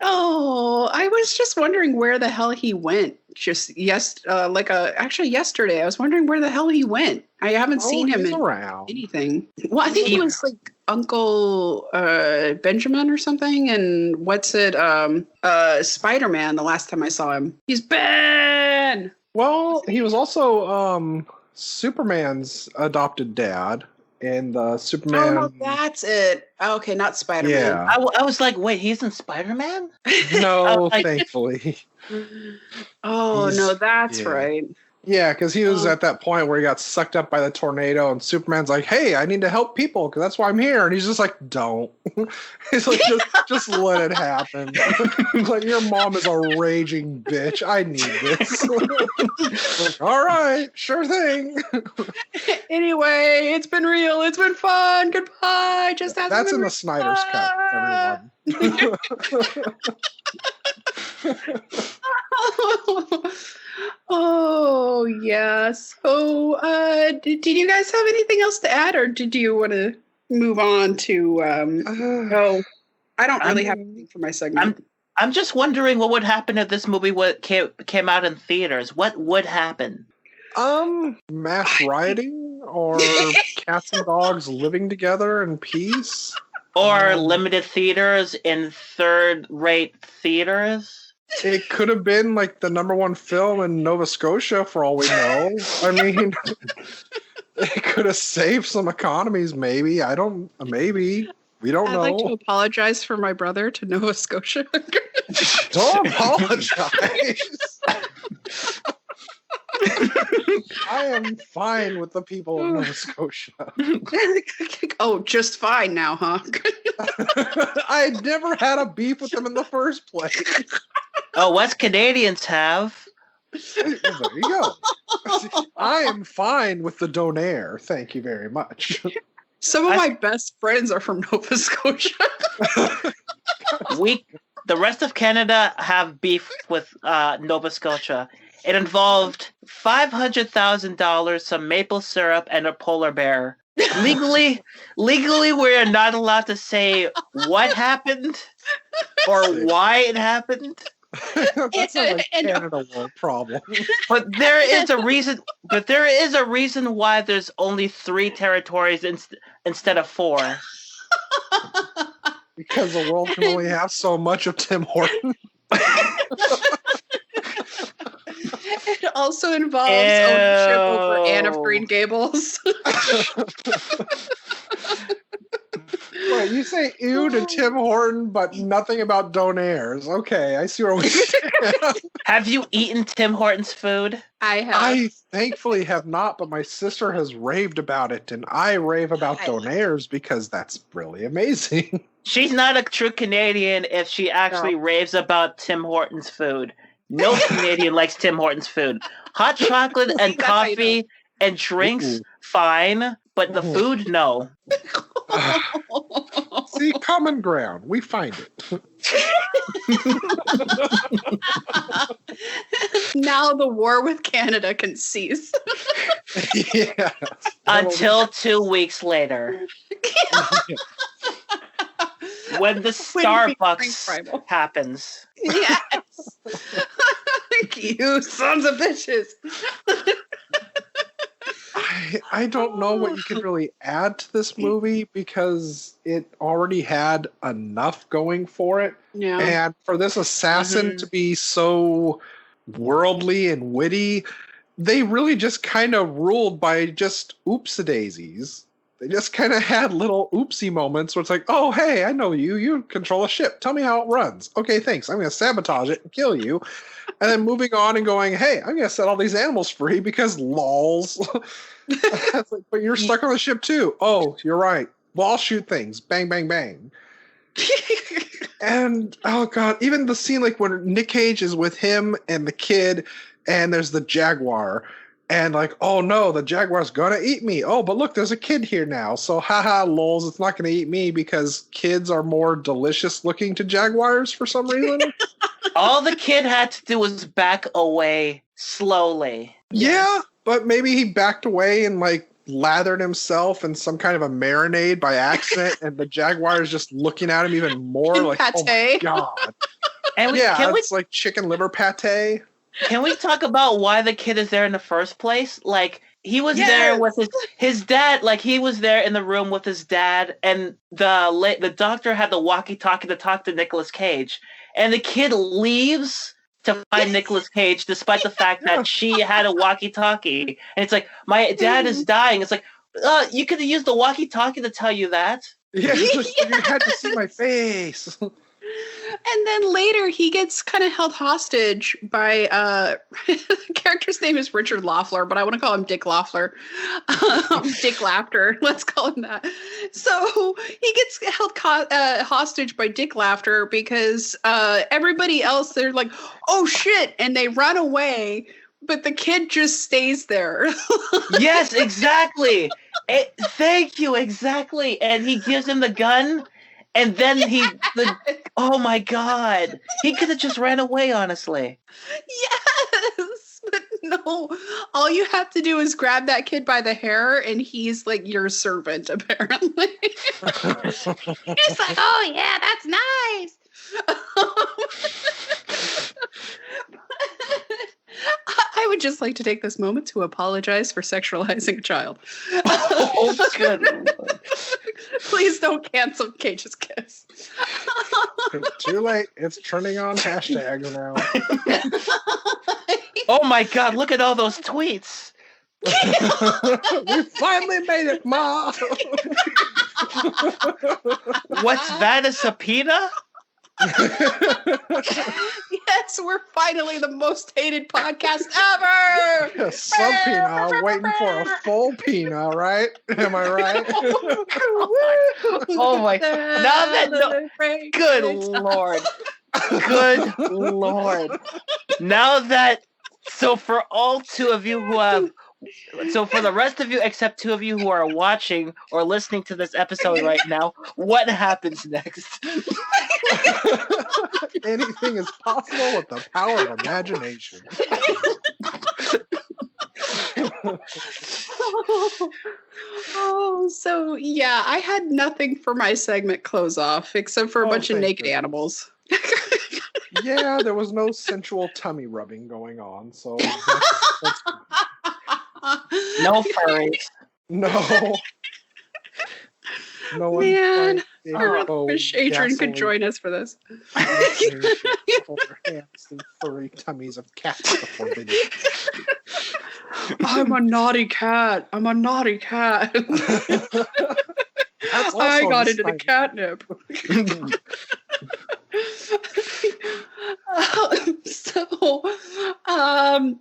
S3: I was just wondering where the hell he went. Actually yesterday, I was wondering where the hell he went. I haven't seen him
S2: He's
S3: in
S2: around.
S3: anything. Well, I think he was like Uncle Benjamin or something. And Spider-Man the last time I saw him. He's Ben!
S2: Well, he was also Superman's adopted dad in the Superman.
S3: Oh, no, that's it. Okay, not Spider-Man.
S2: Yeah.
S4: I was like, wait, he's in Spider-Man?
S2: No,
S4: Like-
S2: thankfully.
S3: Oh,
S2: He's-
S3: no, that's
S2: yeah.
S3: right.
S2: Yeah, because he was
S3: Oh.
S2: at that point where he got sucked up by the tornado, and Superman's like, "Hey, I need to help people because that's why I'm here." And he's just like, "Don't." He's like, "Just let it happen." He's like, "Your mom is a raging bitch. I need this." Like, all right, sure thing.
S3: Anyway, it's been real. It's been fun. Goodbye. Just hasn't
S2: That's
S3: been
S2: in the
S3: real.
S2: Snyder's cut, everyone.
S3: Oh, yes. So, did you guys have anything else to add, or did you want to move on to? Oh, I don't really have anything for my segment.
S4: I'm just wondering what would happen if this movie came out in theaters. What would happen?
S2: Mass rioting or cats and dogs living together in peace?
S4: Or limited theaters in third-rate theaters?
S2: It could have been like the #1 film in Nova Scotia for all we know. I mean, it could have saved some economies, maybe. Maybe. We don't
S3: I'd
S2: know.
S3: like to apologize for my brother to Nova Scotia.
S2: Don't apologize. I am fine with the people of Nova Scotia.
S3: Oh, just fine now, huh?
S2: I never had a beef with them in the first place.
S4: Oh, West Canadians have.
S2: There you go. I am fine with the Donaire. Thank you very much.
S3: Some of my best friends are from Nova Scotia.
S4: The rest of Canada have beef with Nova Scotia. It involved $500,000, some maple syrup, and a polar bear. Legally, we're not allowed to say what happened or why it happened.
S2: That's not a Canada War problem.
S4: But there is a reason. But there is a reason why there's only 3 territories instead of 4.
S2: Because the world can only have so much of Tim Horton.
S3: It also involves ownership over Anne of Green Gables.
S2: Wait, you say ew to Tim Horton, but nothing about Donairs. Okay, I see where we stand.
S4: Have you eaten Tim Hortons food?
S3: I have.
S2: I thankfully have not, but my sister has raved about it, and I rave about Donairs because that's really amazing.
S4: She's not a true Canadian if she actually raves about Tim Hortons food. No Canadian likes Tim Hortons food. Hot chocolate and coffee and drinks, fine, but the food, no.
S2: See, common ground. We find it.
S3: Now the war with Canada can cease.
S2: Yeah.
S4: Until 2 weeks later. when the Starbucks
S3: Primal.
S4: happens.
S3: Yes. You sons of bitches.
S2: I don't know what you could really add to this movie because it already had enough going for it.
S3: Yeah.
S2: And for this assassin to be so worldly and witty, they really just kind of ruled by just oopsie-daisies. They just kind of had little oopsie moments where it's like, oh, hey, I know you. You control a ship. Tell me how it runs. Okay, thanks. I'm going to sabotage it and kill you. And then moving on and going, hey, I'm going to set all these animals free because lols. It's like, but you're stuck on the ship too. Oh, you're right. Well, I'll shoot things. Bang, bang, bang. And, oh, God, even the scene like when Nick Cage is with him and the kid and there's the jaguar. And like, oh no, the jaguar's gonna eat me. Oh, but look, there's a kid here now. So haha, lols, it's not gonna eat me because kids are more delicious looking to jaguars for some reason.
S4: All the kid had to do was back away slowly.
S2: Yeah, but maybe he backed away and like lathered himself in some kind of a marinade by accident, and the jaguar is just looking at him even more like,
S3: pate.
S2: oh my God.
S4: And
S2: It's like chicken liver pate.
S4: Can we talk about why the kid is there in the first place? Like, he was there with his dad. Like, he was there in the room with his dad, and the doctor had the walkie-talkie to talk to Nicolas Cage. And the kid leaves to find Nicolas Cage, despite the fact that she had a walkie-talkie. And it's like, my dad is dying. It's like, you could have used the walkie-talkie to tell you that.
S2: Yeah, you had to see my face.
S3: And then later he gets kind of held hostage by the character's name is Richard Loeffler, but I want to call him Dick Loeffler. Dick Laughter, let's call him that. So he gets held hostage by Dick Laughter because everybody else, they're like, oh shit, and they run away, but the kid just stays there.
S4: Yes, exactly. Thank you, exactly. And he gives him the gun. And then oh my God, he could have just ran away, honestly.
S3: Yes, but no, all you have to do is grab that kid by the hair and he's like your servant, apparently. It's like, oh yeah, that's nice. I would just like to take this moment to apologize for sexualizing a child.
S4: Oh, good.
S3: Please don't cancel Cage's Kiss.
S2: Too late. It's turning on hashtags now.
S4: Oh my God, look at all those tweets.
S2: We finally made it, Ma.
S4: What's that, a subpoena?
S3: Yes, we're finally the most hated podcast ever.
S2: Yeah, subpoena, waiting for a full pina, right? Am I right?
S4: Oh my! Good Lord! Good Lord! Now that, so for all two of you who have. So for the rest of you, except two of you who are watching or listening to this episode right now, what happens next?
S2: Anything is possible with the power of imagination.
S3: So yeah, I had nothing for my segment close off except for a bunch of naked animals.
S2: Yeah, there was no sensual tummy rubbing going on, so that's
S4: No furries.
S2: no. No one.
S3: Man, I really wish Adrian could join us for this.
S2: Furry tummies of cats before they do.
S3: I'm a naughty cat. I'm a naughty cat. I got into the catnip.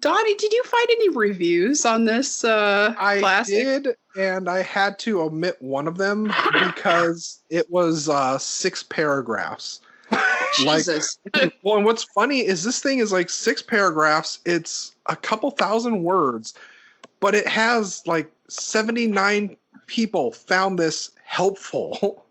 S3: Donnie, did you find any reviews on this classic?
S2: I did, and I had to omit one of them because it was 6 paragraphs.
S3: Jesus.
S2: Well, and what's funny is this thing is like 6 paragraphs. It's a couple thousand words, but it has like 79 people found this helpful.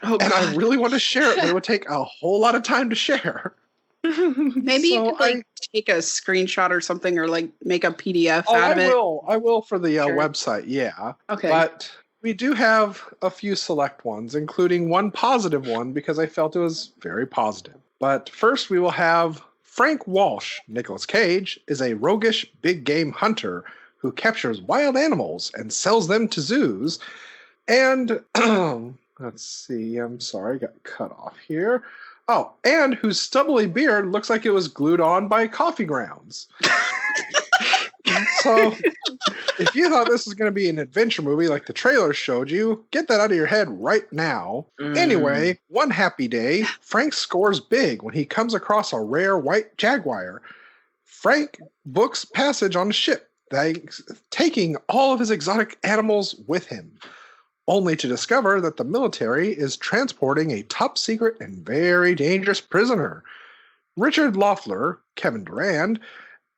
S3: Oh,
S2: and I really want to share it, but it would take a whole lot of time to share.
S3: Maybe you could take a screenshot or something, or like make a PDF out of it.
S2: I will for the website. Yeah.
S3: Okay.
S2: But we do have a few select ones, including one positive one because I felt it was very positive. But first, we will have Frank Walsh. Nicolas Cage is a roguish big game hunter who captures wild animals and sells them to zoos. And let's see, I'm sorry, got cut off here. Oh, and whose stubbly beard looks like it was glued on by coffee grounds. So, if you thought this was going to be an adventure movie like the trailer showed you, get that out of your head right now. Anyway, one happy day, Frank scores big when he comes across a rare white jaguar. Frank books passage on a ship, taking all of his exotic animals with him, only to discover that the military is transporting a top-secret and very dangerous prisoner, Richard Loeffler, Kevin Durand.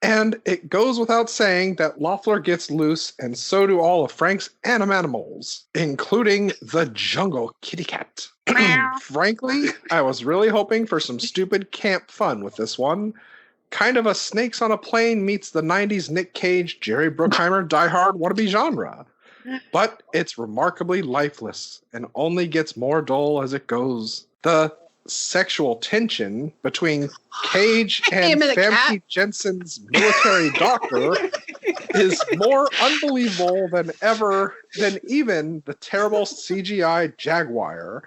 S2: And it goes without saying that Loeffler gets loose, and so do all of Frank's animals, including the jungle kitty cat. Frankly, I was really hoping for some stupid camp fun with this one. Kind of a Snakes on a Plane meets the 90s Nick Cage, Jerry Bruckheimer, Die Hard wannabe genre. But it's remarkably lifeless and only gets more dull as it goes. The sexual tension between Cage and Famke Jensen's military doctor is more unbelievable than even the terrible CGI jaguar.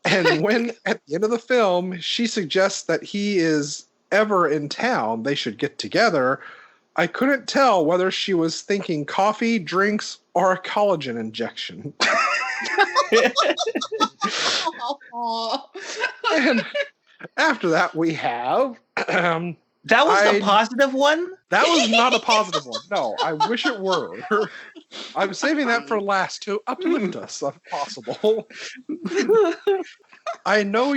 S2: And when at the end of the film she suggests that he is ever in town, they should get together, I couldn't tell whether she was thinking coffee, drinks, or a collagen injection. And after that, we have...
S4: that was a positive one?
S2: That was not a positive one. No, I wish it were. I'm saving that for last to uplift us, if possible. I know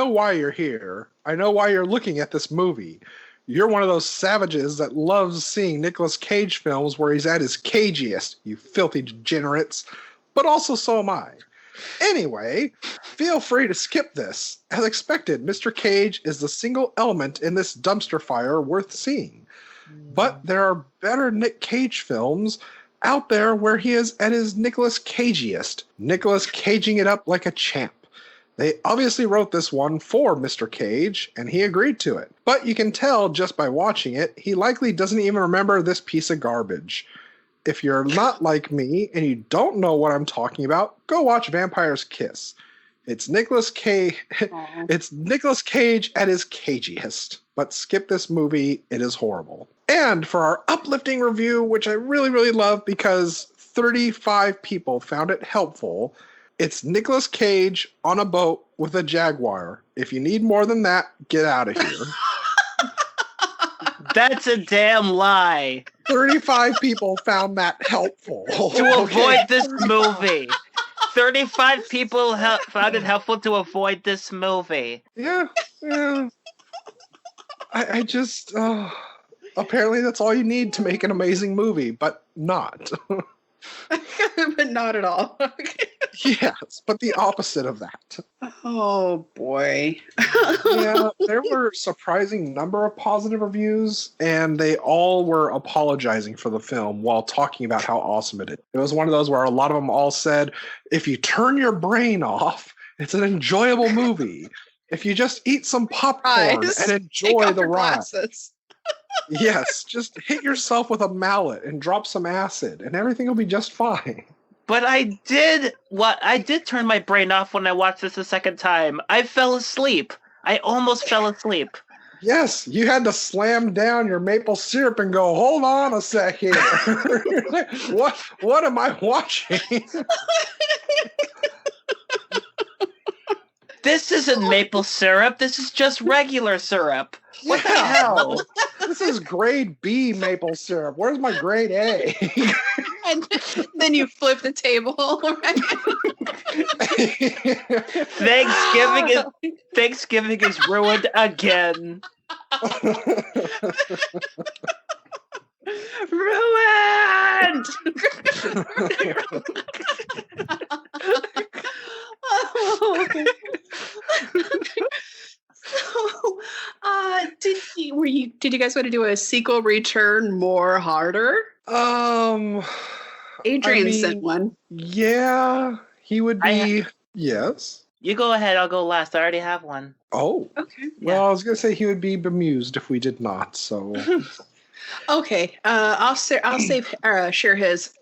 S2: why you're here. I know why you're looking at this movie. You're one of those savages that loves seeing Nicolas Cage films where he's at his cagiest, you filthy degenerates. But also so am I. Anyway, feel free to skip this. As expected, Mr. Cage is the single element in this dumpster fire worth seeing. But there are better Nick Cage films out there where he is at his Nicolas Cagiest. Nicolas Caging it up like a champ. They obviously wrote this one for Mr. Cage, and he agreed to it. But you can tell just by watching it, he likely doesn't even remember this piece of garbage. If you're not like me and you don't know what I'm talking about, go watch Vampire's Kiss. It's Nicolas Cage at his cagiest. But skip this movie, it is horrible. And for our uplifting review, which I really, really love because 35 people found it helpful, it's Nicolas Cage on a boat with a jaguar. If you need more than that, get out of here.
S4: That's a damn lie.
S2: 35 people found that helpful.
S4: To avoid this movie. 35 people found it helpful to avoid this movie.
S2: Yeah. I just... apparently that's all you need to make an amazing movie, but not.
S3: But not at all.
S2: Yes, but the opposite of that.
S3: Oh, boy.
S2: Yeah, there were a surprising number of positive reviews, and they all were apologizing for the film while talking about how awesome it is. It was one of those where a lot of them all said, if you turn your brain off, it's an enjoyable movie. If you just eat some popcorn and enjoy the ride. Yes, just hit yourself with a mallet and drop some acid, and everything will be just fine.
S4: But I did turn my brain off when I watched this a second time. I fell asleep. I almost fell asleep.
S2: Yes, you had to slam down your maple syrup and go, hold on a second. What am I watching?
S4: This isn't maple syrup. This is just regular syrup. What the hell?
S2: This is grade B maple syrup. Where's my grade A?
S3: And then you flip the table. Right?
S4: Thanksgiving is ruined again.
S3: Ruined! So, did you guys want to do a sequel return more harder?
S2: I
S3: Adrian sent one.
S2: Yeah, he would be. Yes.
S4: You go ahead. I'll go last. I already have one.
S2: Oh.
S3: Okay.
S2: Well, I was going to say he would be bemused if we did not, so.
S3: Okay. I'll share his.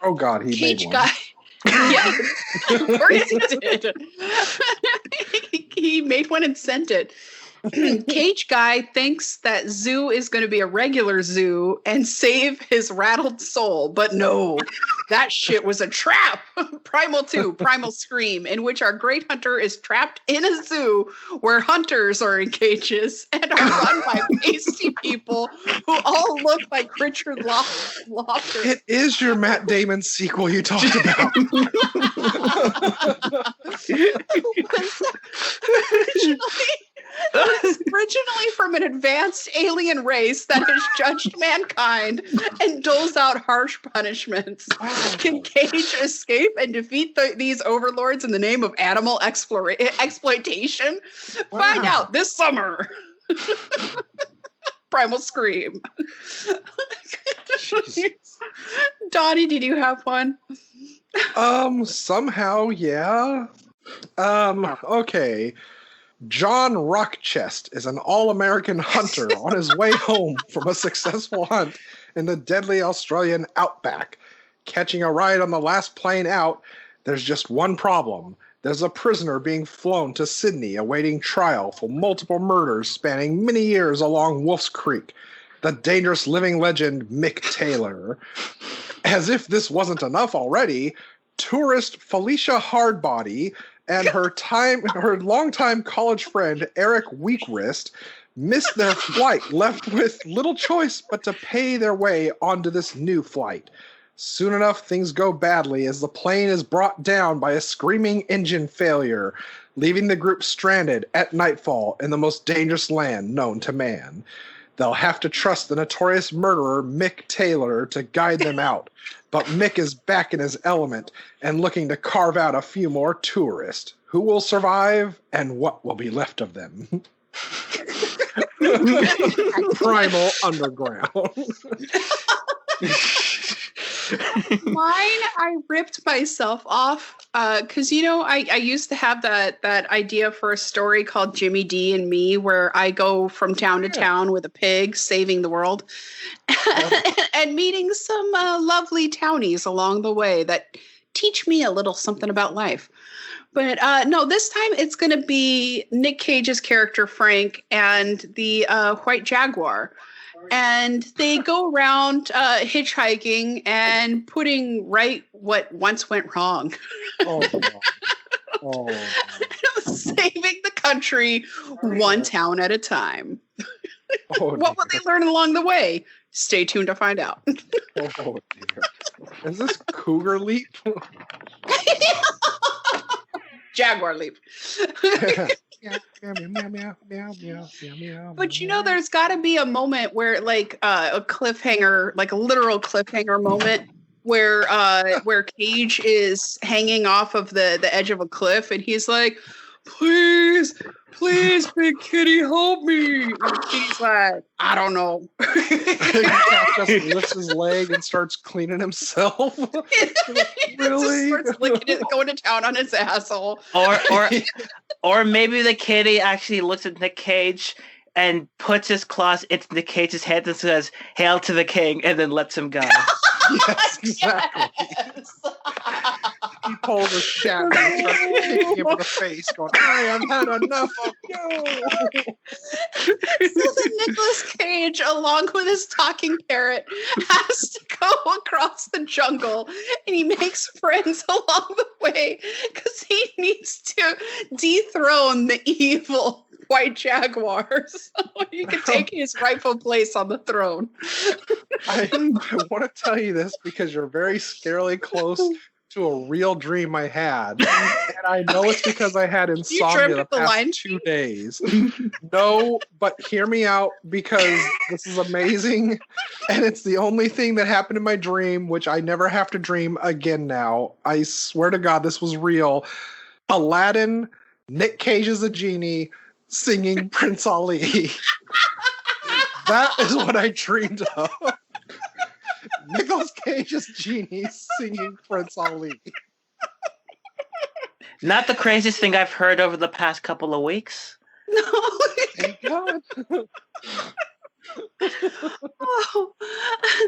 S2: Oh, God, he
S3: Cage
S2: made one.
S3: guy. Yeah. Of course he did. He made one and sent it. Cage guy thinks that zoo is going to be a regular zoo and save his rattled soul, but no, that shit was a trap. Primal 2, Primal Scream, in which our great hunter is trapped in a zoo where hunters are in cages and are run by pasty people who all look like Richard Lofter.
S2: It is your Matt Damon sequel you talked about.
S3: Originally from an advanced alien race that has judged mankind and doles out harsh punishments. Can Cage escape and defeat these overlords in the name of animal exploitation?
S2: Wow.
S3: Find out this summer. Primal Scream. Donnie, did you have one?
S2: Somehow, yeah. Okay. John Rockchest is an all-American hunter on his way home from a successful hunt in the deadly Australian outback. Catching a ride on the last plane out, there's just one problem. There's a prisoner being flown to Sydney awaiting trial for multiple murders spanning many years along Wolf's Creek. The dangerous living legend Mick Taylor. As if this wasn't enough already, tourist Felicia Hardbody and her longtime college friend Eric Weakwrist missed their flight, left with little choice but to pay their way onto this new flight. Soon enough, things go badly as the plane is brought down by a screaming engine failure, leaving the group stranded at nightfall in the most dangerous land known to man. They'll have to trust the notorious murderer Mick Taylor to guide them out. But Mick is back in his element and looking to carve out a few more tourists. Who will survive and what will be left of them? Primal Underground.
S3: Mine, I ripped myself off because I used to have that idea for a story called Jimmy D and Me, where I go from town to town with a pig saving the world and meeting some lovely townies along the way that teach me a little something about life. But no, this time it's going to be Nick Cage's character Frank and the white jaguar. And they go around hitchhiking and putting right what once went wrong. Saving the country one town at a time. What will they learn along the way? Stay tuned to find out.
S2: Oh, dear. Is this Cougar Leap?
S3: Jaguar Leap. But there's got to be a moment where, like, a cliffhanger, like a literal cliffhanger moment, where Cage is hanging off of the edge of a cliff, and he's like, "Please, big kitty, help me!" And the kitty's like, "I don't know."
S2: Cat just lifts his leg and starts cleaning himself. Really?
S3: Just starts licking it, going to town on his asshole.
S4: Or maybe the kitty actually looks at Nick Cage and puts his claws into Nick Cage's head and says, "Hail to the king," and then lets him go.
S2: Yes, exactly. Yes. He pulls a shadow and starts kicking him in the face, going, "I have had enough of you."
S3: So then Nicolas Cage, along with his talking parrot, has to go across the jungle, and he makes friends along the way because he needs to dethrone the evil white jaguar so he can take his rightful place on the throne.
S2: I want to tell you this because you're very scarily close to a real dream I had. And I know it's because I had insomnia the past 2 days. No, but hear me out because this is amazing. And it's the only thing that happened in my dream, which I never have to dream again now. I swear to God, this was real. Aladdin, Nick Cage is a genie, singing Prince Ali. That is what I dreamed of. Nicolas Cage's genie singing Prince Ali.
S4: Not the craziest thing I've heard over the past couple of weeks.
S3: No.
S2: Thank God.
S3: Oh.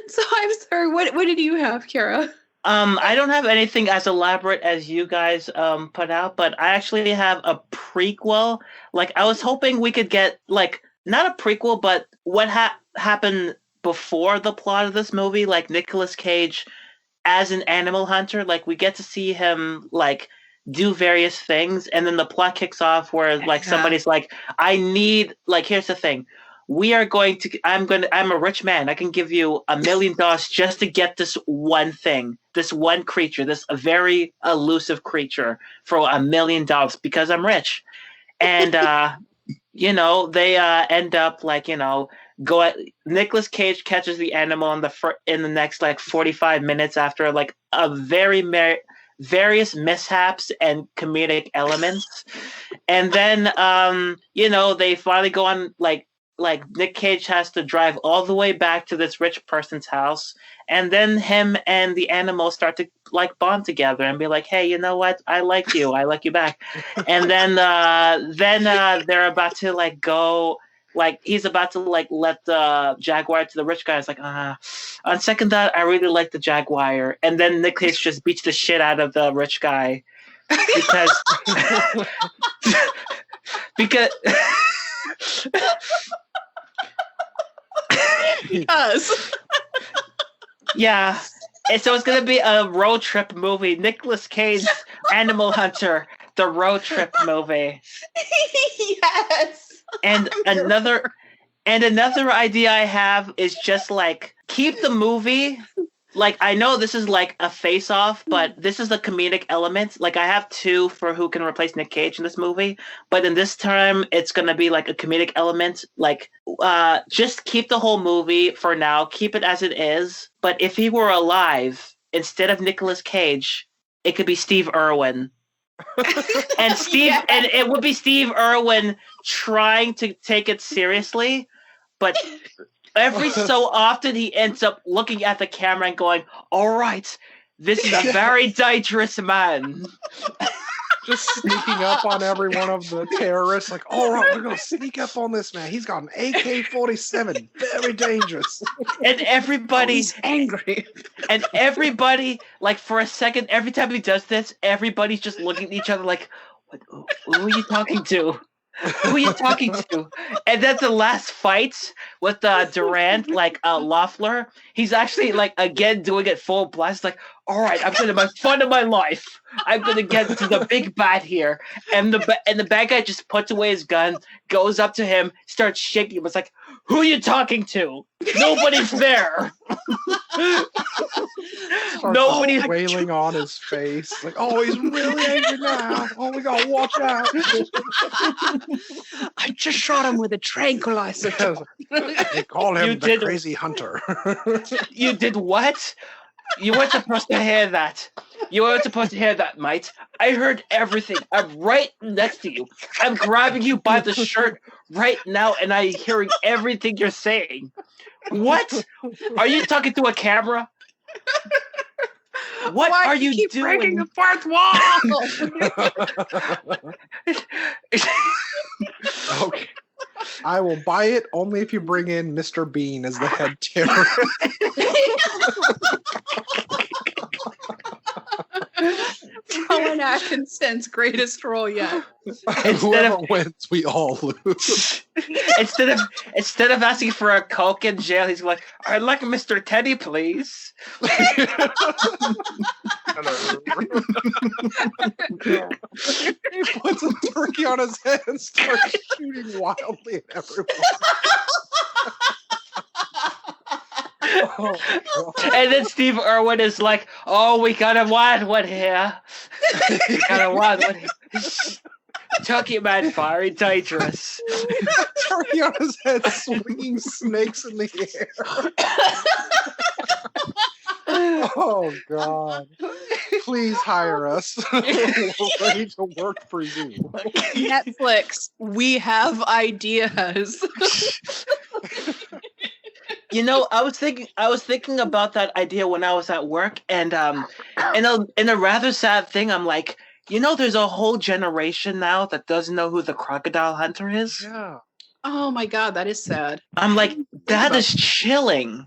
S3: So I'm sorry. What did you have, Kiara?
S4: I don't have anything as elaborate as you guys put out, but I actually have a prequel. Like, I was hoping we could get, like, not a prequel, but what happened before the plot of this movie, like Nicolas Cage as an animal hunter. Like, we get to see him, like, do various things, and then the plot kicks off where, like, somebody's like, I need, like, here's the thing. I'm a rich man. I can give you $1 million just to get this one thing, this one creature, this very elusive creature for $1 million because I'm rich. And, they end up like, Nicolas Cage catches the animal in the next like 45 minutes after like a various mishaps and comedic elements. And then, they finally go on like Nick Cage has to drive all the way back to this rich person's house, and then him and the animal start to like bond together and be like, hey, you know what? I like you back. And then they're about to like go, like he's about to like let the jaguar to the rich guy. It's like, on second thought, I really like the jaguar. And then Nick Cage just beats the shit out of the rich guy because because
S3: Yes.
S4: Yeah. And so it's going to be a road trip movie. Nicolas Cage, Animal Hunter, the road trip movie.
S3: Yes.
S4: And another idea I have is just like keep the movie. Like, I know this is like a face-off, but this is the comedic element. Like, I have two for who can replace Nick Cage in this movie, but in this time, it's going to be like a comedic element. Like, just keep the whole movie for now. Keep it as it is. But if he were alive, instead of Nicolas Cage, it could be Steve Irwin. And and it would be Steve Irwin trying to take it seriously, but every so often he ends up looking at the camera and going, all right, this is a very dangerous man.
S2: Just sneaking up on every one of the terrorists. Like, all right, we're going to sneak up on this man. He's got an AK-47. Very dangerous.
S4: And everybody's
S3: angry.
S4: And everybody, like, for a second, every time he does this, everybody's just looking at each other like, who are you talking to? Who are you talking to? And then the last fight with Durant, like Loeffler, he's actually like again doing it full blast. Like, all right, I'm gonna have fun of my life. I'm gonna get to the big bad here. And the bad guy just puts away his gun, goes up to him, starts shaking him. It's like, who are you talking to? Nobody's there. Nobody's
S2: wailing on his face. Like, oh, he's really angry now. Oh, we gotta watch out.
S3: I just shot him with a tranquilizer.
S2: They call him the crazy hunter.
S4: You did what? You weren't supposed to hear that. You weren't supposed to hear that, mate. I heard everything. I'm right next to you. I'm grabbing you by the shirt right now, and I'm hearing everything you're saying. What? Are you talking to a camera? What
S3: Why
S4: are you
S3: keep
S4: doing?
S3: Breaking the fourth wall.
S2: Okay. I will buy it only if you bring in Mr. Bean as the head terrorist.
S3: Rowan Atkinson's greatest role yet.
S2: Whoever wins, we all lose.
S4: Instead of asking for a Coke in jail, he's like, "I'd like Mr. Teddy, please."
S2: He puts a turkey on his head and starts shooting wildly at everyone. Oh,
S4: and then Steve Irwin is like, "Oh, we got a wild one here. We got a wild one here. Turkey man, very dangerous."
S2: Turkey on his head, swinging snakes in the air. Oh God! Please hire us. We're ready to work for you.
S3: Netflix, we have ideas.
S4: I was thinking about that idea when I was at work, and in a rather sad thing, I'm like, there's a whole generation now that doesn't know who the Crocodile Hunter is.
S2: Yeah.
S3: Oh my God, that is sad.
S4: I'm like, that is chilling.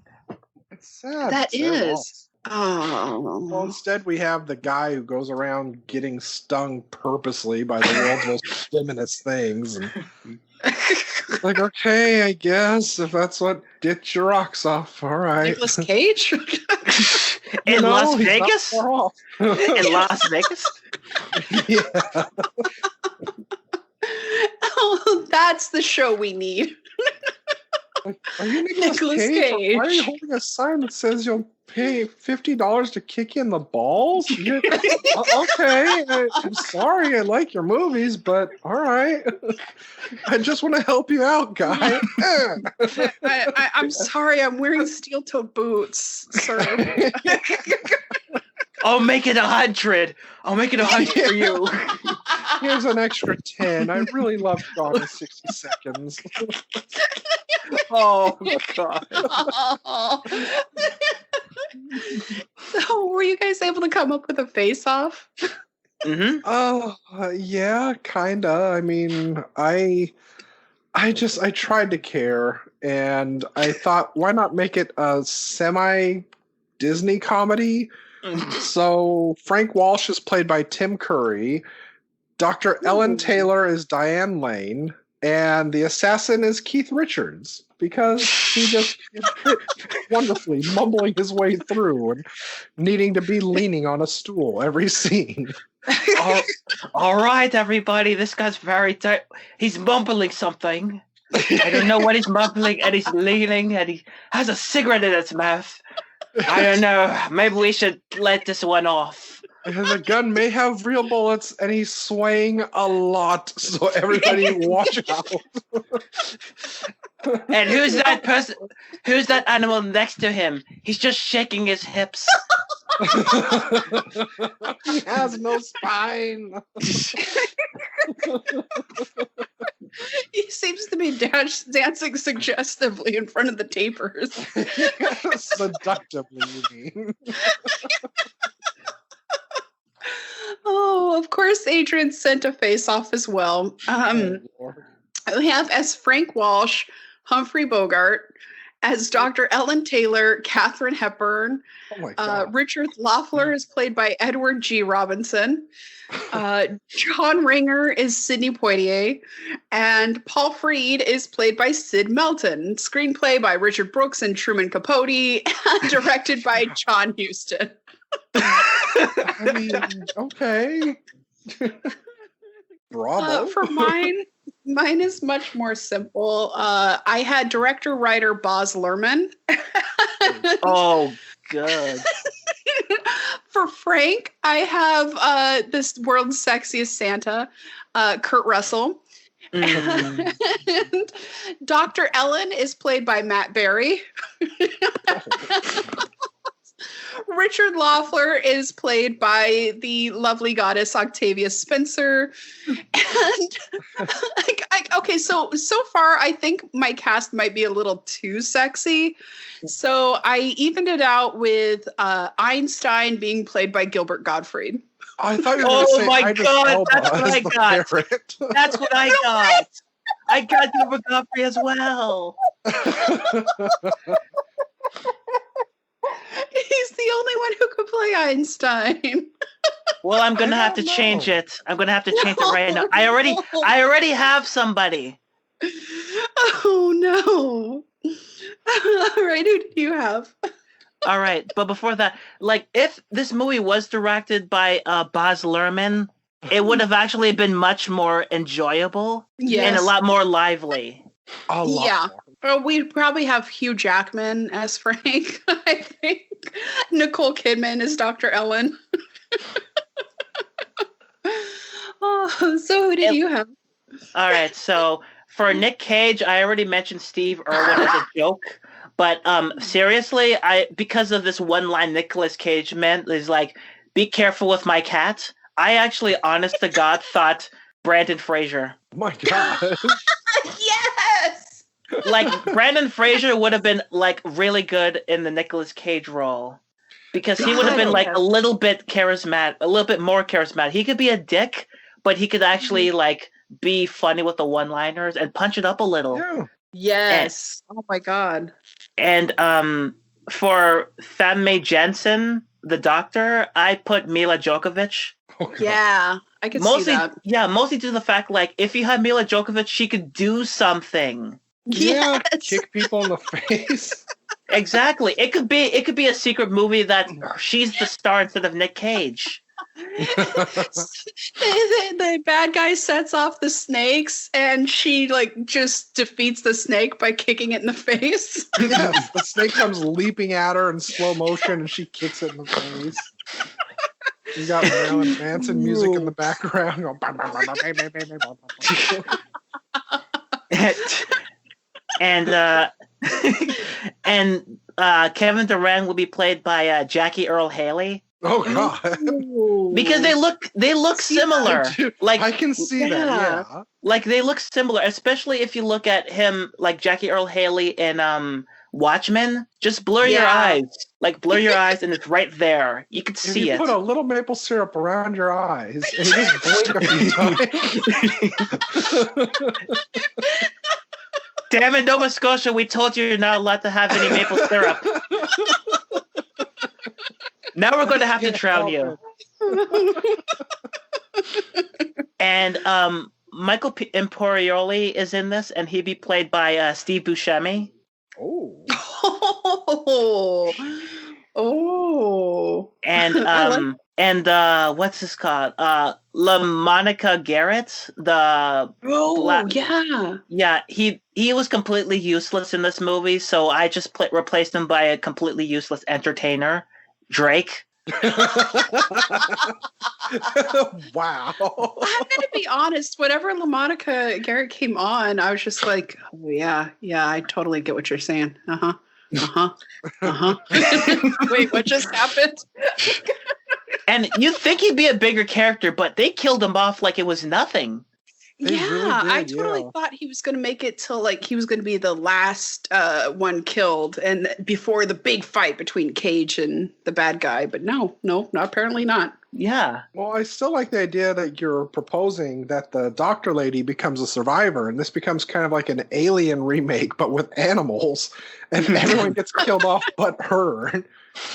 S2: It's sad.
S3: That
S2: It's their
S3: is.
S2: loss. Well,
S3: Oh.
S2: instead we have the guy who goes around getting stung purposely by the world's most venomous things. And like, okay, I guess if that's what gets your rocks off, all right.
S3: Nicolas Cage?
S4: In Las
S2: he's not
S4: Vegas?
S2: far off.
S4: In Las Vegas?
S2: Yeah.
S3: Oh, that's the show we need.
S2: Are you
S3: Nicolas
S2: Nicolas
S3: Cage.
S2: Why are you holding a sign that says you'll pay $50 to kick you in the balls? Okay, I'm sorry, I like your movies, but all right. I just want to help you out, guy.
S3: I'm sorry, I'm wearing steel-toed boots, sir.
S4: I'll make it 100. I'll make it 100 for you.
S2: Here's an extra 10. I really love Gone in 60 Seconds.
S4: Oh God.
S3: So, were you guys able to come up with a face-off?
S4: Mm-hmm.
S2: Oh, yeah, kinda. I mean, I tried to care, and I thought, why not make it a semi-Disney comedy? So Frank Walsh is played by Tim Curry, Dr. Ellen Taylor is Diane Lane, and the assassin is Keith Richards, because he just wonderfully mumbling his way through and needing to be leaning on a stool every scene.
S4: All right, everybody. This guy's very tight. He's mumbling something. I don't know what he's mumbling, and he's leaning, and he has a cigarette in his mouth. I don't know. Maybe we should let this one off.
S2: The gun may have real bullets, and he's swaying a lot, so everybody watch out.
S4: And who's that person? Who's that animal next to him? He's just shaking his hips.
S2: He has no spine.
S3: He seems to be dancing suggestively in front of the tapers.
S2: Seductively, you mean.
S3: Oh, of course, Adrian sent a face-off as well. We have as Frank Walsh, Humphrey Bogart, as Dr. Ellen Taylor, Katharine Hepburn.
S2: Oh my God.
S3: Richard Loeffler is played by Edward G. Robinson. John Ringer is Sidney Poitier. And Paul Freed is played by Sid Melton. Screenplay by Richard Brooks and Truman Capote. And directed by John Huston.
S2: I mean, okay. Bravo.
S3: For mine is much more simple. I had director-writer Baz Luhrmann.
S4: Oh, good.
S3: For Frank, I have this world's sexiest Santa, Kurt Russell.
S4: Mm.
S3: And Dr. Ellen is played by Matt Berry. Richard Loeffler is played by the lovely goddess Octavia Spencer. And okay, so far I think my cast might be a little too sexy. So I evened it out with Einstein being played by Gilbert Gottfried.
S2: I thought you were going to say Idris Elba
S4: that's what
S2: as
S4: I
S2: the
S4: got.
S2: parrot.
S4: That's what I got. I got Gilbert Godfrey as well.
S3: He's the only one who could play Einstein.
S4: Well, I'm gonna
S2: I
S4: have to
S2: don't
S4: change
S2: know.
S4: it. I'm gonna have to change it right now. I already have somebody.
S3: Oh no. All right, who do you have?
S4: All right, but before that, like, if this movie was directed by Baz Luhrmann, it would have actually been much more enjoyable and a lot more lively.
S2: A lot
S3: Yeah.
S2: more.
S3: Well, we'd probably have Hugh Jackman as Frank, I think. Nicole Kidman as Dr. Ellen. Oh, so who did you have?
S4: All right, so for Nick Cage, I already mentioned Steve Irwin as a joke, but seriously, because of this one line Nicolas Cage meant is like, "Be careful with my cat." I actually, honest to God, thought Brandon Fraser.
S2: My God.
S3: Yes!
S4: like Brandon Fraser would have been like really good in the Nicolas Cage role because he would have been like a little bit charismatic, a little bit more charismatic. He could be a dick, but he could actually like be funny with the one-liners and punch it up a little.
S2: Yeah.
S3: Yes. Oh my god.
S4: And for Faye Jensen, the doctor, I put Mila Djokovic.
S2: Oh, God.
S3: Yeah, I could see that.
S4: Yeah, mostly due to the fact like if you had Mila Djokovic, she could do something.
S2: Yeah,
S3: Yes.
S2: kick people in the face.
S4: Exactly. It could be a secret movie that she's the star instead of Nick Cage.
S3: The bad guy sets off the snakes and she like just defeats the snake by kicking it in the face.
S2: Yes, the snake comes leaping at her in slow motion and she kicks it in the face. You got Marilyn Manson music in the background.
S4: and Kevin Durant will be played by Jackie Earle Haley.
S2: Oh God!
S4: Because they look similar. Like
S2: I can see that. Yeah.
S4: Like they look similar, especially if you look at him like Jackie Earle Haley in Watchmen. Just blur your eyes, like blur your eyes, and it's right there. You could see it.
S2: Put a little maple syrup around your eyes and you just blink a few times.
S4: Damn it, Nova Scotia! We told you you're not allowed to have any maple syrup. Now we're going to have to drown you. And Michael Imperioli is in this, and he'd be played by Steve Buscemi.
S2: Oh.
S3: Oh.
S4: And what's this called? LaMonica Garrett, yeah, he was completely useless in this movie, so I just replaced him by a completely useless entertainer, Drake.
S2: Wow.
S3: I'm gonna be honest. Whenever LaMonica Garrett came on, I was just like, "Oh yeah, I totally get what you're saying." Wait, what just happened?
S4: And you'd think he'd be a bigger character, but they killed him off like it was nothing.
S2: They really did,
S3: I totally thought he was going to make it till like he was going to be the last one killed, and before the big fight between Cage and the bad guy. But no, apparently not.
S4: Yeah.
S2: Well, I still like the idea that you're proposing that the doctor lady becomes a survivor, and this becomes kind of like an Alien remake, but with animals, and everyone gets killed off but her.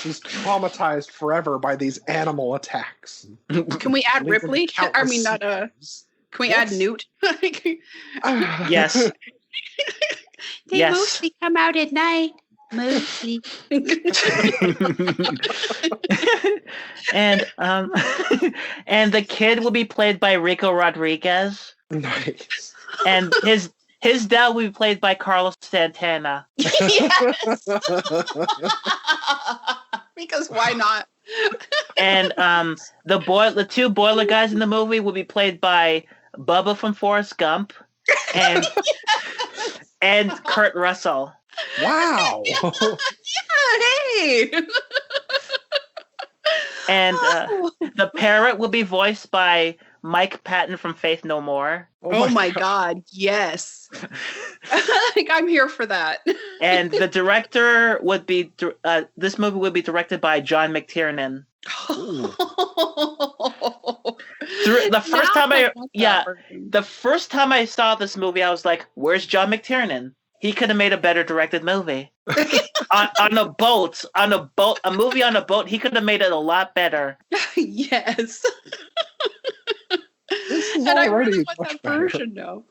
S2: She's traumatized forever by these animal attacks.
S3: Can we add Ripley? I mean, not Can we add Newt?
S4: Yes.
S3: They mostly come out at night. Mostly.
S4: And and the kid will be played by Rico Rodriguez.
S2: Nice.
S4: And his dad will be played by Carlos Santana.
S3: Yes. Because why not?
S4: And the two boiler guys in the movie will be played by Bubba from Forrest Gump and and Kurt Russell.
S2: Wow.
S3: Yeah, hey.
S4: And the parrot will be voiced by Mike Patton from Faith No More.
S3: Oh my God, yes. Like, I'm here for that.
S4: And the director would be this movie would be directed by John McTiernan. The first time I saw this movie, I was like, "Where's John McTiernan? He could have made a better directed movie." on a boat, a movie on a boat. He could have made it a lot better.
S3: Yes.
S2: This is
S3: And I
S2: already
S3: really want
S2: much
S3: that
S2: better.
S3: version now.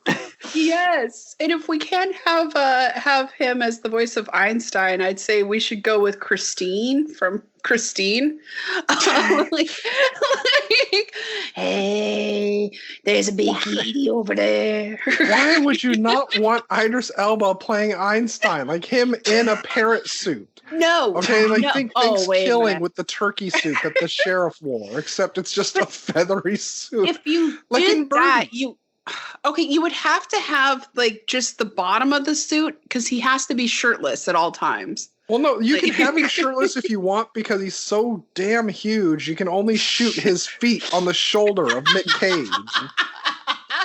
S3: Yes, and if we can't have him as the voice of Einstein, I'd say we should go with Christine from Christine. Like, hey, there's a big kitty over there.
S2: Why would you not want Idris Elba playing Einstein, like him in a parrot suit?
S3: No.
S2: Okay, like
S3: no.
S2: think
S3: Oh,
S2: Thanksgiving
S3: wait a minute.
S2: with the turkey suit that the sheriff wore, except it's just a feathery suit.
S3: If you
S2: Like in
S3: did that,
S2: Birdie.
S3: you would have to have like just the bottom of the suit because he has to be shirtless at all times.
S2: Well, no, you can have him shirtless if you want because he's so damn huge. You can only shoot his feet on the shoulder of Nick Cage.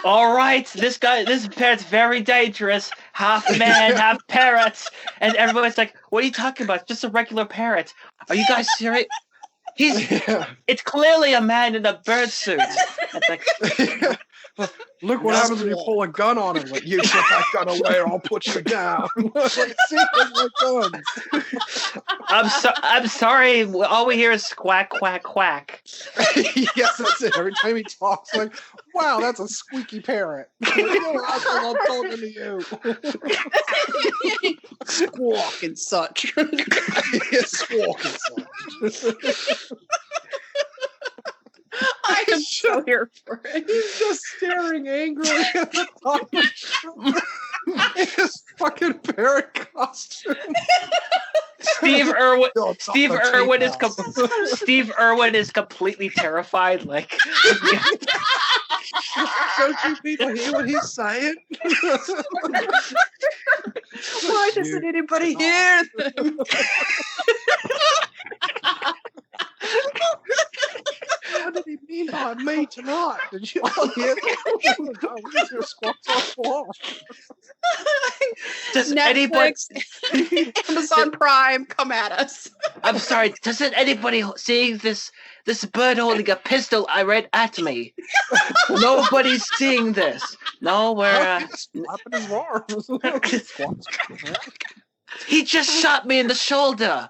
S4: All right, this parrot's very dangerous. half man, half parrot. And everyone's like, what are you talking about? It's just a regular parrot. Are you guys serious? It's clearly a man in a bird suit. It's like,
S2: Look what happens when you pull a gun on him. Like, you put that gun away or I'll put you down. Like, see, there's my guns.
S4: I'm sorry. All we hear is quack, quack, quack.
S2: Yes, that's it. Every time he talks, like, wow, that's a squeaky parrot. I'm talking to you.
S3: Squawk and such.
S2: Squawk and such.
S3: I am so here for it.
S2: He's just staring angrily at the top of his fucking parrot costume.
S4: Steve Irwin is completely terrified. Like,
S2: don't you people hear what he's saying?
S3: Why doesn't anybody hear them?
S2: What did he mean by me tonight? Did you all hear that? Your squawks off wall.
S4: Does
S3: Netflix, Amazon Prime, come at us.
S4: I'm sorry. Doesn't anybody seeing this bird holding a pistol right at me? Nobody's seeing this. No, we're
S2: slapping his arms.
S4: He just shot me in the shoulder.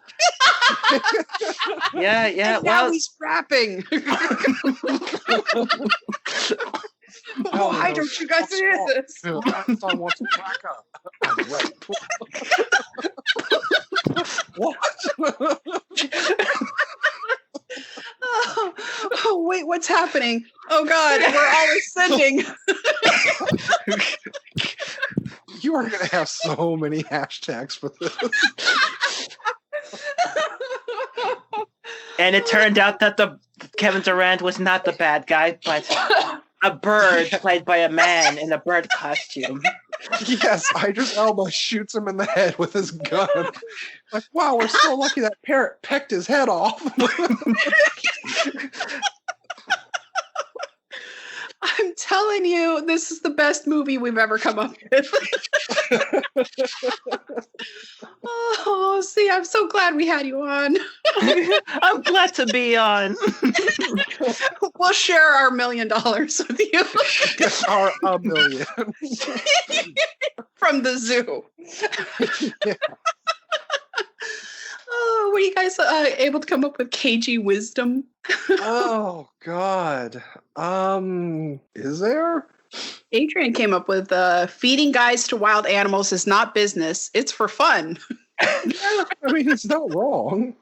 S4: Yeah.
S3: And now he's rapping. Why don't you guys hear this?
S2: I want to crack up. What?
S3: Oh, wait, what's happening? Oh, God, we're all ascending.
S2: You are going to have so many hashtags for this.
S4: And it turned out that Kevin Durant was not the bad guy, but a bird played by a man in a bird costume.
S2: Yes, Idris Elba shoots him in the head with his gun. Like, wow, we're so lucky that parrot pecked his head off.
S3: I'm telling you, this is the best movie we've ever come up with. Oh, see, I'm so glad we had you on.
S4: I'm glad to be on.
S3: We'll share our $1 million with you.
S2: Our $1 million.
S3: From the zoo.
S2: Yeah.
S3: Oh, were you guys able to come up with cagey wisdom?
S2: Oh, God. Is there?
S3: Adrian came up with feeding guys to wild animals is not business. It's for fun.
S2: Yeah, I mean, it's not wrong.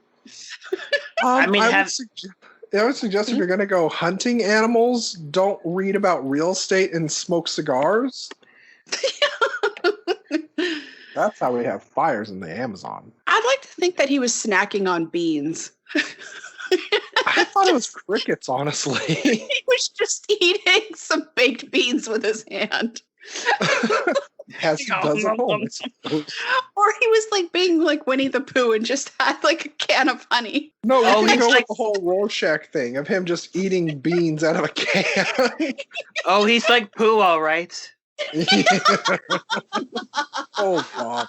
S4: I
S2: would suggest if you're going to go hunting animals, don't read about real estate and smoke cigars. That's how we have fires in the Amazon.
S3: I'd like to think that he was snacking on beans.
S2: I thought it was crickets, honestly.
S3: He was just eating some baked beans with his hand.
S2: As he does at home, I suppose.
S3: Or he was like being like Winnie the Pooh and just had like a can of honey.
S2: No, we can go
S4: like
S2: with the whole Rorschach thing of him just eating beans out of a can.
S4: Oh, he's like Pooh, all right.
S2: Oh, God.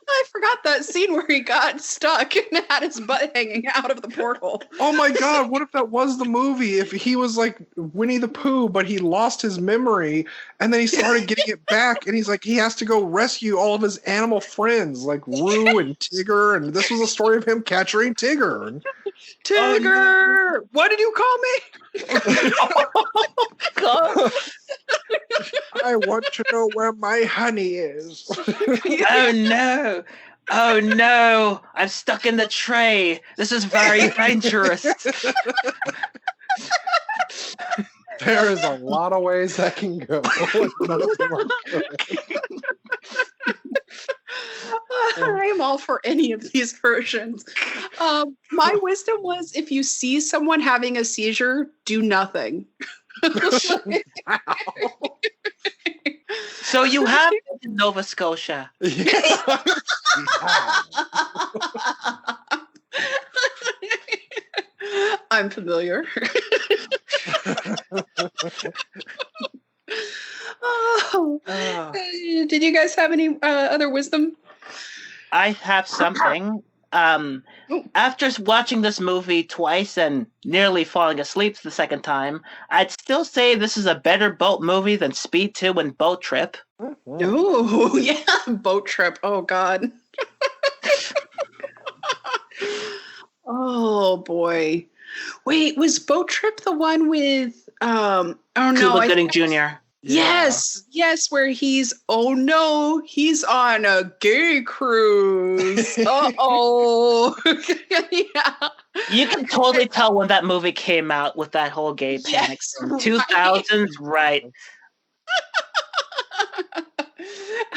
S3: I forgot that scene where he got stuck and had his butt hanging out of the porthole.
S2: Oh my God, what if that was the movie? If he was like Winnie the Pooh, but he lost his memory and then he started getting it back and he's like, he has to go rescue all of his animal friends like Roo and Tigger. And this was a story of him capturing Tigger.
S3: Tigger! What did you call me?
S4: God.
S2: I want to know where my honey is.
S4: Oh no. Oh no. I'm stuck in the tray. This is very dangerous.
S2: There is a lot of ways that can go. None of them are good.
S3: I'm all for any of these versions. My wisdom was if you see someone having a seizure, do nothing.
S4: So you have been to Nova Scotia.
S2: Yeah.
S3: I'm familiar. Did you guys have any other wisdom?
S4: I have something. After watching this movie twice and nearly falling asleep the second time, I'd still say this is a better boat movie than Speed 2 and Boat Trip.
S3: Oh, yeah. Boat Trip. Oh, God. Oh, boy. Wait, was Boat Trip the one with, oh, no.
S4: Cuba Gooding Jr.?
S3: Yes, where he's on a gay cruise. Uh-oh. Yeah.
S4: You can totally tell when that movie came out with that whole gay panic.
S3: Yes,
S4: 2000s, right.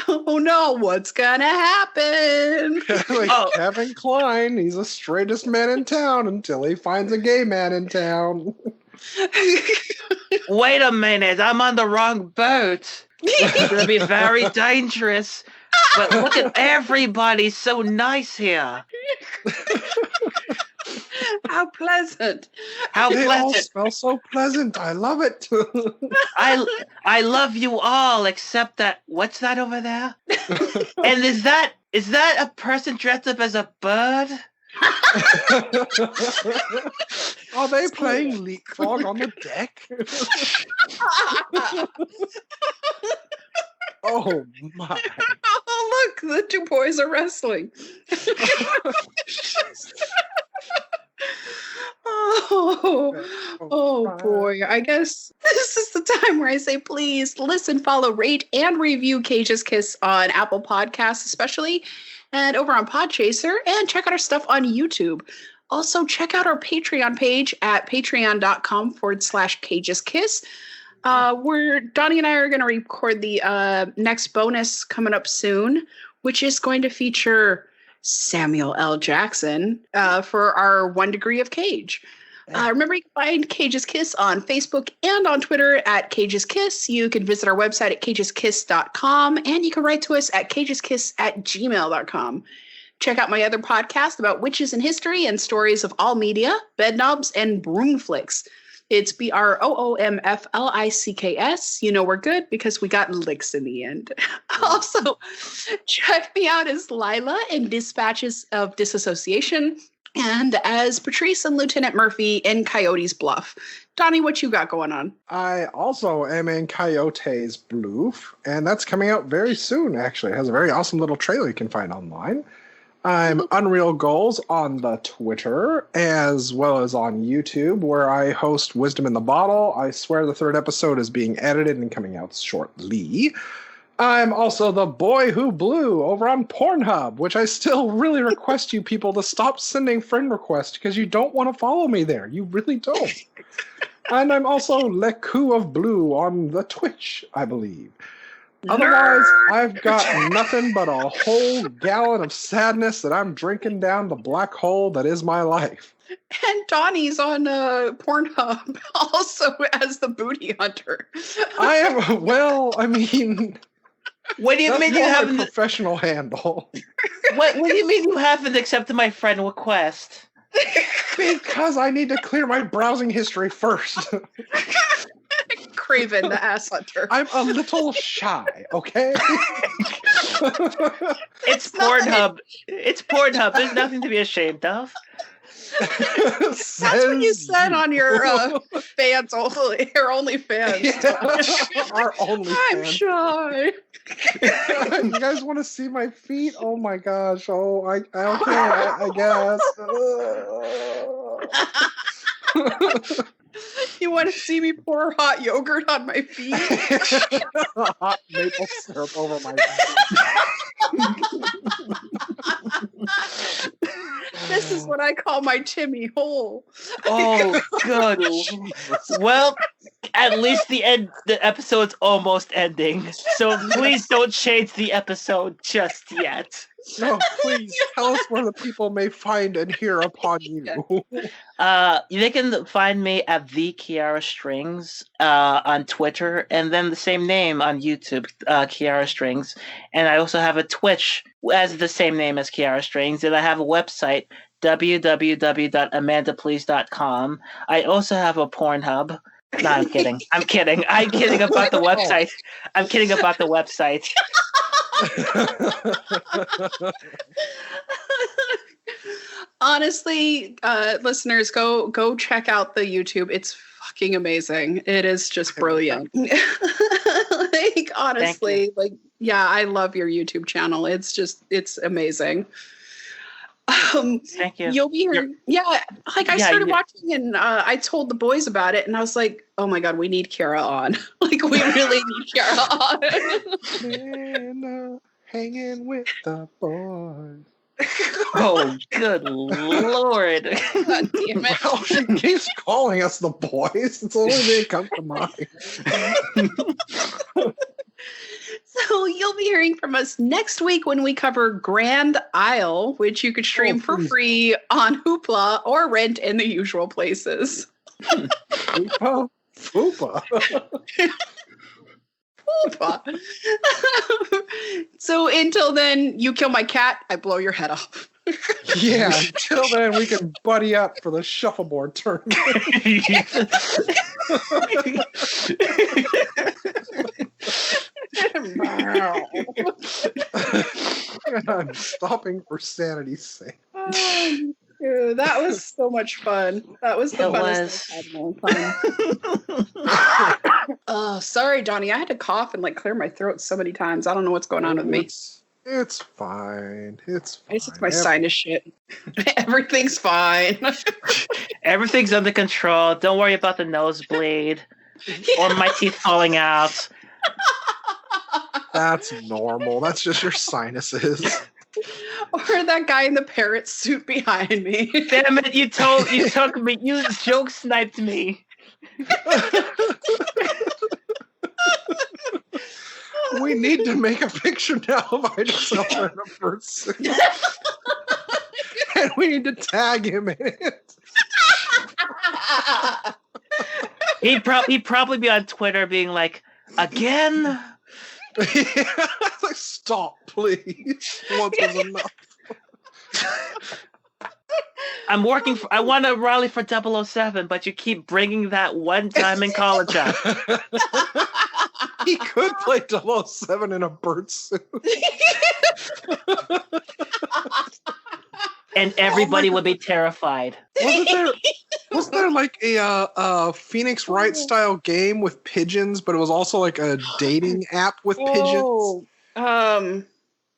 S3: Oh no, what's gonna happen?
S2: Kevin Kline, he's the straightest man in town until he finds a gay man in town.
S4: Wait a minute, I'm on the wrong boat. It's going to be very dangerous. But look at everybody, so nice here.
S3: How pleasant.
S4: How
S2: They all
S4: pleasant.
S2: smell so pleasant. I love it.
S4: I love you all, except that, what's that over there? And is that a person dressed up as a bird?
S2: Are they playing leapfrog on the deck? Oh my.
S3: Oh, look, the two boys are wrestling. Oh boy. I guess this is the time where I say, please listen, follow, rate, and review Cage's Kiss on Apple Podcasts, especially, and over on Podchaser, and check out our stuff on YouTube. Also, check out our Patreon page at patreon.com/Cage's Kiss. Where Donnie and I are going to record the next bonus coming up soon, which is going to feature Samuel L. Jackson for our 1 Degree of Cage. Remember, you can find Cage's Kiss on Facebook and on Twitter at Cage's Kiss. You can visit our website at cageskiss.com, and you can write to us at cageskiss@gmail.com. Check out my other podcast about witches in history and stories of all media, Bedknobs and Broomflicks. It's BROOMFLICKS. You know we're good because we got licks in the end. Also, check me out as Lila in Dispatches of Disassociation and as Patrice and Lieutenant Murphy in Coyote's Bluff. Donnie, what you got going on?
S2: I also am in Coyote's Bluff, and that's coming out very soon, actually. It has a very awesome little trailer you can find online. I'm Unreal Goals on the Twitter, as well as on YouTube, where I host Wisdom in the Bottle. I swear the 3rd episode is being edited and coming out shortly. I'm also the Boy Who Blew over on Pornhub, which I still really request you people to stop sending friend requests because you don't want to follow me there. You really don't. And I'm also Le Coup of Blue on the Twitch, I believe. Otherwise, I've got nothing but a whole gallon of sadness that I'm drinking down the black hole that is my life.
S3: And Donnie's on Pornhub also as the booty hunter.
S2: I am, well, I mean...
S4: What do you mean you
S2: a
S4: haven't?
S2: Professional handle?
S4: What do you mean you haven't accepted my friend request?
S2: Because I need to clear my browsing history first.
S3: Craven, the ass hunter.
S2: I'm a little shy, okay?
S4: It's Pornhub. It's Pornhub. There's nothing to be ashamed of.
S3: That's what you said on your fans only, your OnlyFans.
S2: Yeah, our OnlyFans.
S3: I'm shy.
S2: You guys want to see my feet? Oh my gosh! Oh, I guess.
S3: You want to see me pour hot yogurt on my feet?
S2: Hot maple syrup over my feet.
S3: This is what I call my Timmy hole.
S4: Oh, good. Well, at least the episode's almost ending. So please don't change the episode just yet.
S2: No, please tell us where the people may find and hear upon you.
S4: They can find me at the Kiara Strings on Twitter, and then the same name on YouTube, Kiara Strings. And I also have a Twitch as the same name as Kiara Strings, and I have a website, www.amandaplease.com. I also have a Pornhub, No, I'm kidding. I'm kidding. I'm kidding about the website. I'm kidding about the website.
S3: Honestly, listeners, go check out the YouTube. It's fucking amazing. It is just brilliant. Like, honestly, like, yeah, I love your YouTube channel. It's amazing.
S4: Thank you.
S3: You'll be here. Yeah, like I started watching, and I told the boys about it, and I was like, "Oh my god, we need Kiara on. Like, we really need Kiara on."
S2: Hanging with the boys.
S4: Oh, good lord!
S3: God damn it!
S2: Well, she keeps calling us the boys. It's the only thing that comes to mind.
S3: So you'll be hearing from us next week when we cover Grand Isle, which you could stream for free on Hoopla or rent in the usual places.
S2: Fupa.
S3: Fupa. So until then, you kill my cat, I blow your head off.
S2: Yeah, until then we can buddy up for the shuffleboard tournament. I'm stopping for sanity's sake.
S3: Oh, dude, that was so much fun. That was the funnest thing I've had in a long time. Oh, sorry, Donnie. I had to cough and like clear my throat so many times. I don't know what's going on with me.
S2: It's fine. It's fine.
S3: It's just my sinus shit. Everything's fine.
S4: Everything's under control. Don't worry about the nosebleed or my teeth falling out.
S2: That's normal. That's just your sinuses.
S3: Or that guy in the parrot suit behind me.
S4: Damn it! You took me. You joke sniped me.
S2: We need to make a picture now of myself in a person. And we need to tag him in it.
S4: He'd probably be on Twitter being like, again?
S2: Like, stop, please. Once was enough.
S4: I want to rally for 007, but you keep bringing that one time in college up.
S2: He could play 007 in a bird suit.
S4: And everybody would be terrified.
S2: Wasn't there like a Phoenix Wright style game with pigeons, but it was also like a dating app with pigeons?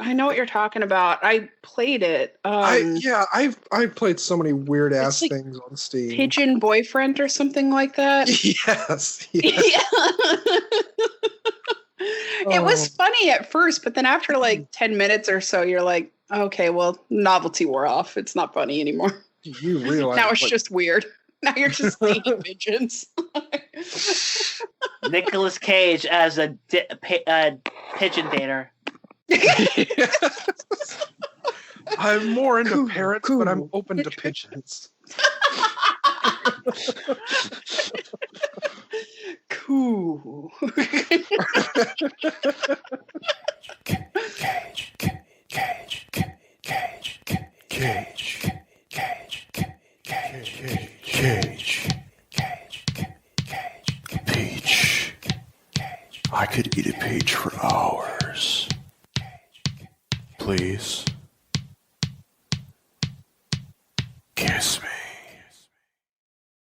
S3: I know what you're talking about. I played it.
S2: I've played so many weird ass
S3: like
S2: things on Steam.
S3: Pigeon Boyfriend or something like that.
S2: Yes.
S3: Yeah. It was funny at first, but then after like 10 minutes or so, you're like, okay, well, novelty wore off. It's not funny anymore.
S2: You realize
S3: now it's just weird. Now you're just dating pigeons.
S4: Nicolas Cage as a pigeon dater.
S2: I'm more into parrots, but I'm open to pigeons.
S3: Cool.
S1: Peach. I could eat a peach for hours. Please.